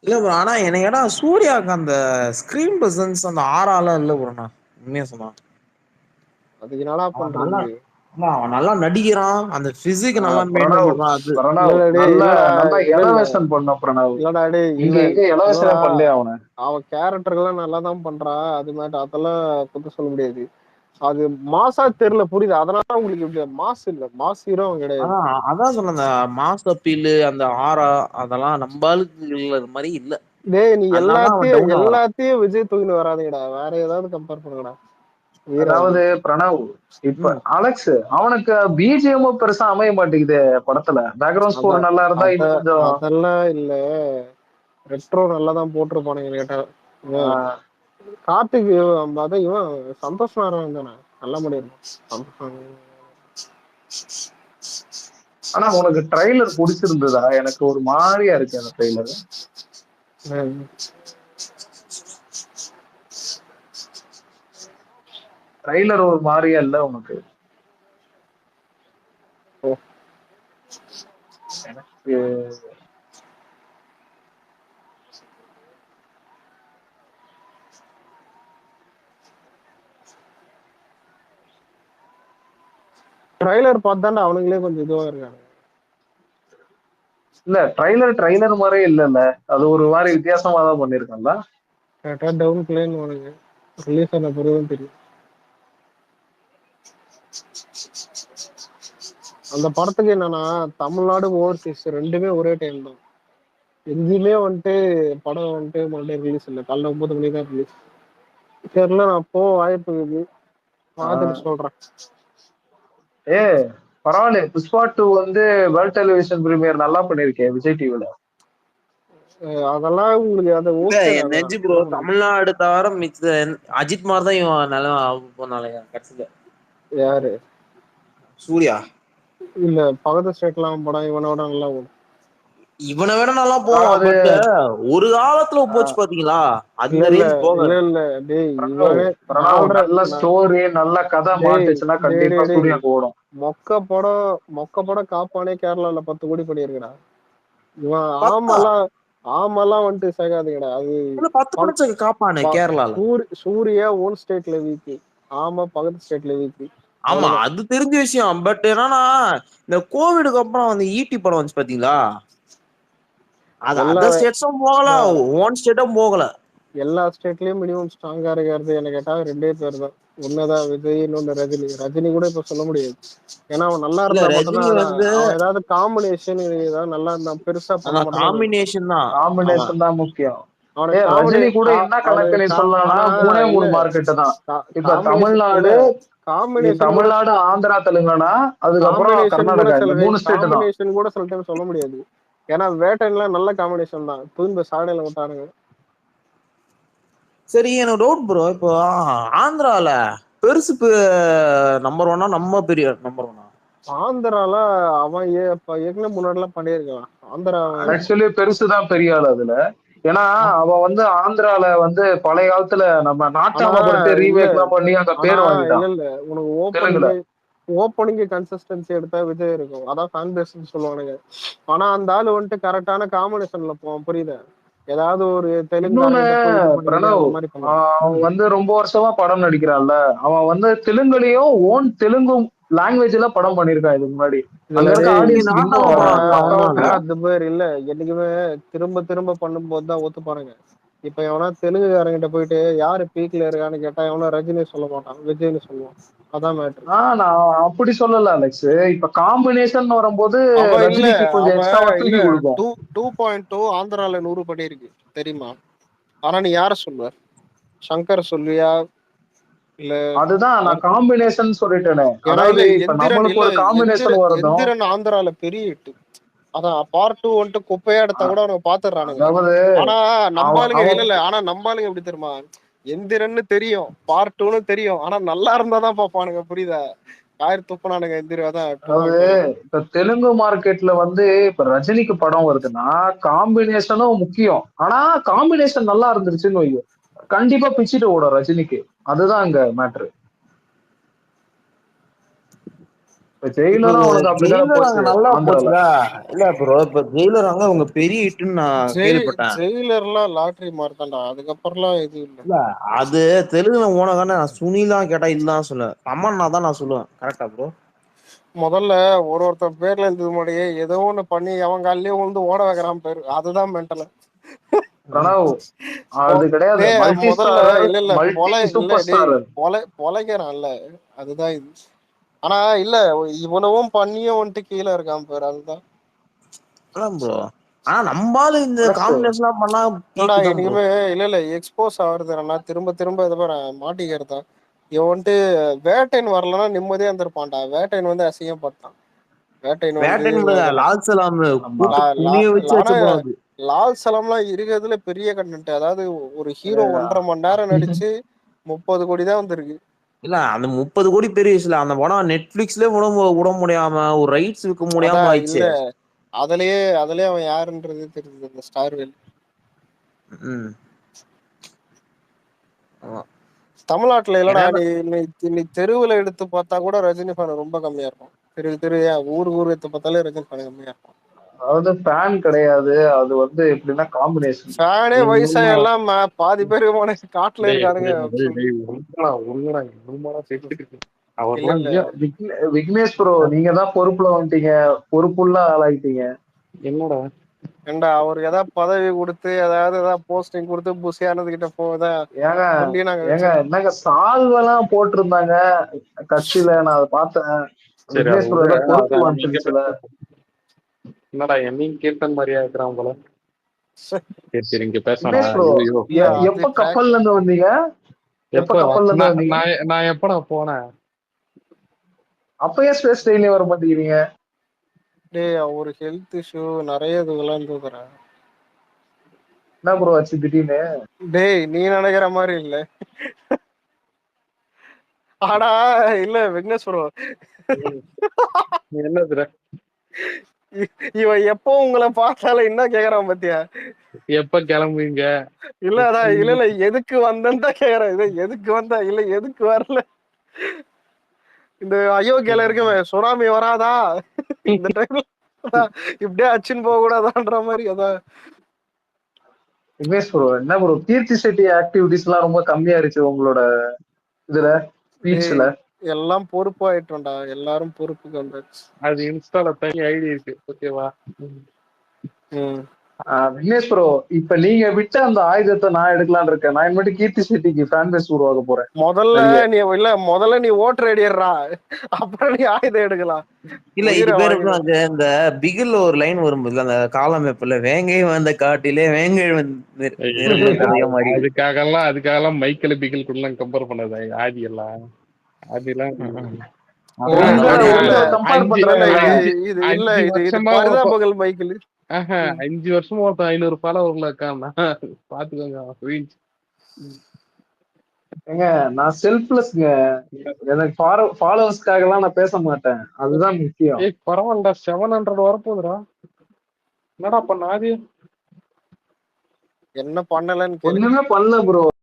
Speaker 5: இல்ல ப்ரோ, ஆனா எனக்கு சூர்யாவுக்கு அந்த ஸ்கிரீன் பிரசன்ஸ் அந்த ஆறால இல்ல ப்ரோ. நான் உண்மையா சொன்னா
Speaker 3: அதுக்கு என்னடா பண்றது?
Speaker 5: அவன் நல்லா நடிக்கிறான், அந்த பிசிக் நல்லா மெயின்டைன்
Speaker 6: பிரணவ்
Speaker 5: பண்றான். அது
Speaker 6: பிரணவ்
Speaker 3: இல்லடா டேய்
Speaker 6: நல்ல
Speaker 3: இல்லடா
Speaker 6: நல்லா
Speaker 3: இல்ல இல்ல
Speaker 6: எலவேஷன் பண்ண பிரணவ்.
Speaker 3: இல்லடா டேய்
Speaker 6: இங்க
Speaker 3: இல்ல
Speaker 6: எங்க
Speaker 3: இல்லடா
Speaker 6: எலவேஷனே பண்ணலையா அவனை?
Speaker 3: அவன் கேரக்டர்லாம் நல்லா தான் பண்றான். அது மாதிரி அதெல்லாம் குத்த சொல்ல முடியாது. அது மாசா தெரியல புரியுது. அதனால உங்களுக்கு இப்படி மாஸ் இல்ல, மாஸ் ஹீரோ அவன் கிடையாது.
Speaker 5: அதான் சொன்ன அந்த மாஸ் அப்பீல், அந்த ஆரா அதெல்லாம் நம்ம ஆளுக்கு இல்ல மாதிரி இல்ல.
Speaker 3: டேய் நீ
Speaker 5: அதனாலதான் அவன் டவுன் ஆகிறான்.
Speaker 3: எல்லாத்தையும் விஜய் தூக்கின்னு வராதீங்கடா, வேற ஏதாவது கம்பேர் பண்ணுங்கடா. வீராதி
Speaker 6: அதாவது பிரணவ் இப்ப அலெக்ஸ் அவனுக்கு பிஜிஎம் பெருசா அமைய மாட்டேங்குது படத்துல. பேக்ரவுண்ட்
Speaker 3: அத
Speaker 6: ஸ்கோர் நல்லா இருந்தா
Speaker 3: அத
Speaker 6: இன்னும் கொஞ்சம்
Speaker 3: அதெல்லாம் இல்ல. ரெட்ரோ நல்லா தான் போட்டிருப்பானுங்க கேட்டா. இவன்
Speaker 6: ஆஹ்,
Speaker 3: கார்த்திக் அதான் இவன் சந்தோஷ் நாராயணன் தானே, நல்ல முடியும் சந்தோஷ் நாராயணன்.
Speaker 6: ஆனா உனக்கு ட்ரைலர் பிடிச்சிருந்ததா? எனக்கு ஒரு மாதிரியா இருக்கு அந்த ட்ரைலர்.
Speaker 3: ஹம்.
Speaker 6: ட்ரைலர் ஒரு மாதிரியா இல்ல உனக்கு?
Speaker 3: ஓ,
Speaker 6: எனக்கு
Speaker 3: ட்ரைலர் பார்த்தாண்டா அவனுங்களே கொஞ்சம் இதுவா இருக்காங்க.
Speaker 6: இல்ல ட்ரைலர் மாதிரியே இல்லல்ல, அது ஒரு மாதிரி வித்தியாசமா தான் பண்ணிருக்கான்ல.
Speaker 3: கரெக்டா டவுன் பிளேன்னு வானுங்க, ரிலீஸ் ஆன பிறகுதான் தெரியும். அந்த படத்துக்கு என்னன்னா தமிழ்நாடு ஓவர்சீஸ் ரெண்டுமே ஒரே டைம் தான். எங்கேயுமே வந்துட்டு படம் வந்துட்டு மறுபடியும் ரிலீஸ் இல்லை, காலைல 9 மணிக்கு தான் ரிலீஸ். தெரியல, நான் அப்போ வாய்ப்பு இருக்கு, பார்த்துட்டு சொல்றேன்.
Speaker 6: ஏ பரவாயில்ல, புஷ்பா 2 வந்து வேர்ல்ட் டெலிவிஷன் பிரீமியர் நல்லா பண்ணிருக்கேன் விஜய் டிவில.
Speaker 3: அதெல்லாம் உங்களுக்கு அது ஓகே
Speaker 5: என் நெஞ்சு ப்ரோ, தமிழ்நாடு தவிர மிச்ச அஜித் மாதிரி தான் இவன் நல்லா போனாலையா கடைசியில.
Speaker 3: யாரு?
Speaker 5: சூர்யா.
Speaker 3: இல்ல பக்கத்து ஸ்டேட்லாம் படம் இவனோட நல்லா ஓடும்.
Speaker 5: இவனை விட நல்லா போவான்.
Speaker 6: அதாவது
Speaker 5: பட் ஒரு காலத்துல போச்சு பாத்தீங்களா, அந்த
Speaker 3: இல்ல
Speaker 5: ரேஞ்ச் போக.
Speaker 3: இல்ல டேய்
Speaker 6: பிரணவ்
Speaker 3: இவனே
Speaker 6: பிரணவ் நல்ல ஸ்டோரி நல்ல கதை
Speaker 3: டேய்
Speaker 6: மாட்டுச்சுன்னா
Speaker 3: டேய்
Speaker 6: கண்டிப்பா
Speaker 3: டேய் டேய்
Speaker 6: சூர்யாக்கு ஓடும்.
Speaker 3: மொக்க படம் காப்பானே கேரளால 10 கோடி பண்ணிருக்கடா. இவன்
Speaker 5: 10
Speaker 3: ஆமெல்லாம் வந்துட்டு சேகாதுங்கடா. அது
Speaker 5: 10 படத்துக்கு காப்பானே கேரளால.
Speaker 3: சூர்யா ஓன் ஸ்டேட்ல வீக்கு, ஆமா பக்கத்து ஸ்டேட்ல வீக்கு.
Speaker 5: ஆமா அது தெரிஞ்ச விஷயம். பட் என்னன்னா இந்த கோவிடுக்கு அப்புறம் வந்து ஈட்டி படம் வந்துச்சு பாத்தீங்களா, அது
Speaker 3: எல்லா
Speaker 5: அதர் ஸ்டேட்ஸும் போகல, ஓன் ஸ்டேட்டும் போகல.
Speaker 3: எல்லா ஸ்டேட்லயும் மினிமம் ஸ்ட்ராங்கா இருக்கிறது என்ன கேட்டா 2 பேர் தான். ஒண்ணுதான் விஜய், இன்னொன்னு ரஜினி. ரஜினி கூட இப்ப சொல்ல முடியாது, ஏன்னா அவன் நல்லா
Speaker 5: இல்ல
Speaker 3: இருந்தா
Speaker 5: ரஜினி
Speaker 3: மட்டும்தான்.
Speaker 5: வந்து
Speaker 3: அவன் ஏதாவது காம்பினேஷன் ஏதாவது நல்லா இருந்தா பெருசா பண்ண
Speaker 5: அந்த
Speaker 3: மட்டும்தான் அவனுக்கு.
Speaker 5: காம்பினேஷன் தான்.
Speaker 6: காம்பினேஷன் தான் முக்கியம்.
Speaker 3: அவனுக்கு
Speaker 6: ரஜினி கூட என்ன கணக்கு நீ சொல்லலாம்னா
Speaker 3: இல்ல
Speaker 6: 3 மார்க்கெட் தான். இப்ப
Speaker 3: காம்பினேஷன்
Speaker 6: தமிழ்நாடு ஆந்திரா தெலுங்கானா அதுக்கப்புறம் கர்நாடகா, இந்த 3 ஸ்டேட் தான்.
Speaker 3: காம்பினேஷன் கூட சில டைம் சொல்ல முடியாது, ஏன்னா வேட்டைன்லாம் நல்ல காம்பினேஷன் தான், தூய்மை சாடையில விட்டானுங்க.
Speaker 5: சரி எனக்கு டவுட் ப்ரோ, இப்போ ஆந்திரால பெருசு நம்பர் 1 நம்ம பெரிய நம்பர் 1?
Speaker 3: ஆந்திரால அவன் ஏற்கனவே முன்னாடி எல்லாம் பண்ணியிருக்கலாம். ஆந்திரா
Speaker 6: ஆக்சுவலி பெருசுதான் பெரிய ஆள் அதுல. ஏன்னா அவன் வந்து ஆந்திரால வந்து பழைய காலத்துல நம்ம நாட்டாம படத்தை ரீமேக் எல்லாம் பண்ணி அங்க பேர் வாங்கிட்டான்.
Speaker 3: இல்ல உனக்கு ஓப்பனிங் கன்சிஸ்டன்சி எடுத்தா விஜய் இருக்கும், அதான் ஃபேன் பேஸ்ன்னு சொல்லுவானுங்க. ஆனா அந்த ஆளு வந்துட்டு கரெக்டான காம்பினேஷன்ல போவான், புரியுது. ஏதாவது ஒரு
Speaker 6: இன்னொன்னு பிரணவ், அவன் வந்து ரொம்ப வருஷமா படம் நடிக்கிறான்ல, அவன் வந்து தெலுங்குலயும் ஓன் தெலுங்கு லாங்குவேஜ்ல படம் பண்ணிருக்கான் இதுக்கு முன்னாடி. அங்க இருக்க ஆடியன்ஸ்
Speaker 3: அது பேர் இல்ல, என்னைக்குமே திரும்ப திரும்ப பண்ணும் போதுதான் ஒத்து பாருங்க. இப்ப எவனா தெலுங்குக்காரங்கிட்ட போயிட்டு யாரு பீக்ல இருக்கான்னு கேட்டா எவனா ரஜினி சொல்ல மாட்டான், விஜய்னு சொல்லுவான். அதான் மேட்ரு.
Speaker 6: நான் அப்படி சொல்லல அலெக்ஸ். இப்ப காம்பினேஷன் வரும்போது ரஜினிக்கு கொஞ்சம் எக்ஸ்ட்ராவா தூக்கி கொடுக்கும்.
Speaker 3: 2.2 ஆந்திரால 100 படி இருக்கு தெரியுமா? ஆனா நீ யார சொல்லுவ? சங்கர் சொல்லுவியா? இல்ல
Speaker 6: அதுதான் நான் காம்பினேஷன் சொல்லிட்டேனே. அதாவது இப்ப நம்மளுக்கு ஒரு காம்பினேஷன் வரதும்.
Speaker 3: எந்திரன் ஆந்திரால பெரிய ஹிட். அதான் பார்ட் 2 வந்துட்டு குப்பையா எடுத்தா கூட அவனுக்கு பாத்துறானுங்க. ஆனா நம்பாளுங்க இல்ல, ஆனா நம்பாளுங்க எப்படி தெரியுமா, எந்திரன்னு தெரியும், பார்ட் 2ன்னு தெரியும், ஆனா நல்லா இருந்தாதான் பாப்பானுங்க, புரியுதா? யார் துப்புனானுங்க எந்திரதான்.
Speaker 6: இப்ப தெலுங்கு மார்க்கெட்ல வந்து இப்ப ரஜினிக்கு படம் வருதுன்னா காம்பினேஷனும் முக்கியம். ஆனா காம்பினேஷன் நல்லா இருந்துருச்சுன்னு வையும், கண்டிப்பா பிச்சுட்டு ஓடும் ரஜினிக்கு. அதுதான் அங்க மேட்ரு.
Speaker 5: நல்லா போச்சுல. இல்ல ப்ரோ, இப்ப ஜெயிலர் அங்க அவங்க பெரிய ஹிட்னு நான் கேள்விப்பட்டேன்.
Speaker 3: ஜெயிலர்லாம் லாட்டரி மார்த்தாண்டா, அதுக்கப்புறம்லாம் இது
Speaker 5: இல்ல. அது தெலுங்குல ஓனகான சுனிலாம் கேட்டா இல்லதான் சொல்லுவேன், தமன்னா தான் நான் சொல்லுவேன். கரெக்டா ப்ரோ?
Speaker 3: முதல்ல ஒருத்தர் பேர்ல இருந்தது முன்னாடியே ஏதோ ஒண்ணு பண்ணி அவன் காலிலேயே விழுந்து ஓட வைக்கிறான் பேரு, அதுதான் மென்டல்.
Speaker 6: பிரணவ் அது கிடையாது, மல்டி
Speaker 3: முதல்ல
Speaker 6: ஸ்டாரர்,
Speaker 3: இல்ல
Speaker 6: மல்டி
Speaker 3: இல்ல
Speaker 6: சூப்பர்
Speaker 3: டேய்
Speaker 6: ஸ்டாரர்.
Speaker 3: பொழைக்கிறான்ல, அதுதான் இது. ஆனா இல்ல இவனவும் பண்ணியும் வந்துட்டு கீழே இருக்கான் பேரு, அதுதான்.
Speaker 5: ப்ரோ ஆனா நம்மால இந்த காம்பினேஷன் பண்ணா
Speaker 3: இல்லடா
Speaker 5: பீக் தான் ப்ரோ.
Speaker 3: இனிமே இல்ல எக்ஸ்போஸ் ஆகுறது என்னன்னா திரும்ப திரும்ப இதை பாரு மாட்டிக்கிறதான். இவன் வந்துட்டு வேட்டைன் வரலன்னா நிம்மதியா இருந்திருப்பான்டா, வேட்டைன் வந்து அசிங்கப்பட்டான். வேட்டைன் வந்து
Speaker 5: வேட்டைன் லால் சலாம்
Speaker 6: ஆமா.
Speaker 5: கூட்டு துணிய வச்சு
Speaker 3: ஆனா
Speaker 5: வச்ச படம் அது.
Speaker 3: லால் சலம்லாம் இருக்கிறதுல பெரிய கண்டென்ட். அதாவது ஒரு ஹீரோ 1.5 மணி நேரம் நடிச்சு 30 கோடி தான் வந்திருக்கு.
Speaker 5: இல்ல அந்த 30 கோடி பெரிய விஷயம், அந்த படம் நெட்ஃபிளிக்ஸ்லயே விட முடியாம ஒரு ரைட்ஸ் விற்க முடியாம
Speaker 3: அதான்
Speaker 5: ஆயிடுச்சு.
Speaker 3: இல்ல அதுலயே அவன் யாருன்றது தெரியுது, இந்த ஸ்டார்வேல். தமிழ்நாட்டுல இல்லடா, நீ தெருவுல எடுத்து பார்த்தா கூட ரஜினி ஃபேன் ரொம்ப கம்மியா இருக்கும். தெரு ஊர் எடுத்து பார்த்தாலே ரஜினி ஃபேன் கம்மியா இருக்கும்.
Speaker 6: அதாவது ஃபேன் கிடையாது, அது வந்து எப்படின்னா காம்பினேஷன்.
Speaker 3: ஃபேனே வயசா எல்லாம் பாதி பேர் காட்டுல இருக்காருங்க.
Speaker 6: விக்னேஷ் ப்ரோ நீங்க தான் பொறுப்புல வந்துட்டீங்க, பொறுப்புள்ள ஆளாயிட்டீங்க.
Speaker 2: என்னடா
Speaker 3: ஏண்டா அவருக்கு ஏதாவது பதவி கொடுத்து ஏதாவது போஸ்டிங் கொடுத்து புசியானது கிட்ட போதா சொல்லி நாங்க
Speaker 6: என்னங்க சால்வெல்லாம் போட்டிருந்தாங்க கட்சியில, நான் அதை பார்த்தேன். விக்னேஷ் ப்ரோ ஏதாவது பொறுப்பு வந்துச்சுல.
Speaker 2: என்னடா என்னையும் கீர்த்தன் மாதிரியா இருக்கிறான் போல. சரி இங்க
Speaker 6: விக்னேஷ் ப்ரோ எப்ப கப்பல்ல இருந்து வந்தீங்க? எப்ப கப்பல்ல இருந்து வந்தீங்க?
Speaker 2: நான் எப்படா போனேன்?
Speaker 6: அப்பயே ஸ்பேஸ் ட்ரெயின்ல வர மாட்டேங்கிறீங்க.
Speaker 3: டேய் ஒரு ஹெல்த் இஷ்யூ நிறைய இதுவெல்லாம் இருந்துக்கிறேன்.
Speaker 6: என்ன ப்ரோ ஆச்சு திடீர்னு?
Speaker 3: டேய் நீ நினைக்கிற மாதிரி இல்ல. ஆனா இல்ல விக்னேஷ் ப்ரோ,
Speaker 2: என்னதுடா
Speaker 3: இவன் எப்போ உங்களை பார்த்தாலும் என்ன கேக்குறான் பத்தியா?
Speaker 2: எப்ப கிளம்புவீங்க?
Speaker 3: இல்ல எதுக்கு வந்தேன்னு தான் கேக்குறேன். இது எதுக்கு வந்தா இல்ல எதுக்கு வரல. இந்த அயோக்கியில இருக்குமே சுனாமி வராதா இந்த டைம்ல இப்படியே அச்சின் போக கூடாதான்ற மாதிரி. அதான்
Speaker 6: விக்னேஷ் ப்ரோ என்ன ப்ரோ கீர்த்தி செட்டி ஆக்டிவிட்டிஸ் எல்லாம் ரொம்ப கம்மியா இருந்துச்சு உங்களோட இதுல ஸ்பீச்ல.
Speaker 3: எல்லாம் பொறுப்பாயிட்டோம்டா, எல்லாரும் பொறுப்புக்கு வந்தாச்சு.
Speaker 2: அது இன்ஸ்டால தனி ஐடி இருக்கு, ஓகேவா?
Speaker 6: விக்னேஷ் ப்ரோ இப்ப நீங்க விட்ட அந்த ஆயுதத்தை நான் எடுக்கலான்னு இருக்கேன். நான் மட்டும் கீர்த்தி செட்டிக்கு ஃபேன் பேஸ் உருவாக்க போறேன்.
Speaker 3: முதல்ல நீ ஓட்டர் ஐடியர்றா, அப்புறம் நீ ஆயுதம் எடுக்கலாம்.
Speaker 5: இல்ல இது பேரு இந்த பிகில் ஒரு லைன் வரும் அந்த காலமைப்புல, வேங்கை வந்த காட்டிலே வேங்கை
Speaker 2: அதுக்காகலாம் மைக்கேல் பிகில் கூட கம்பேர் பண்ணாத ஆதி எல்லாம். அதெல்லாம்
Speaker 3: கம்பேர் பண்றாங்க. இது பரிதாபங்கள் மைக்கேல்.
Speaker 2: 5 வருஷமா 500 ஃபாலோவர்ல இருக்கான், பாத்துக்கோங்க.
Speaker 6: ஏங்க நான் செல்ஃப்லெஸ்ங்க, எனக்கு ஃபாலோவர்ஸ்க்காக எல்லாம் நான் பேச மாட்டேன், அதுதான் முக்கியம்.
Speaker 2: பரவாயில்லடா 700 வரப்போகுதுடா. என்னடா பண்ண ஆதி?
Speaker 3: என்ன பண்ணலன்னு
Speaker 6: ஒண்ணுமே பண்ணல ப்ரோ.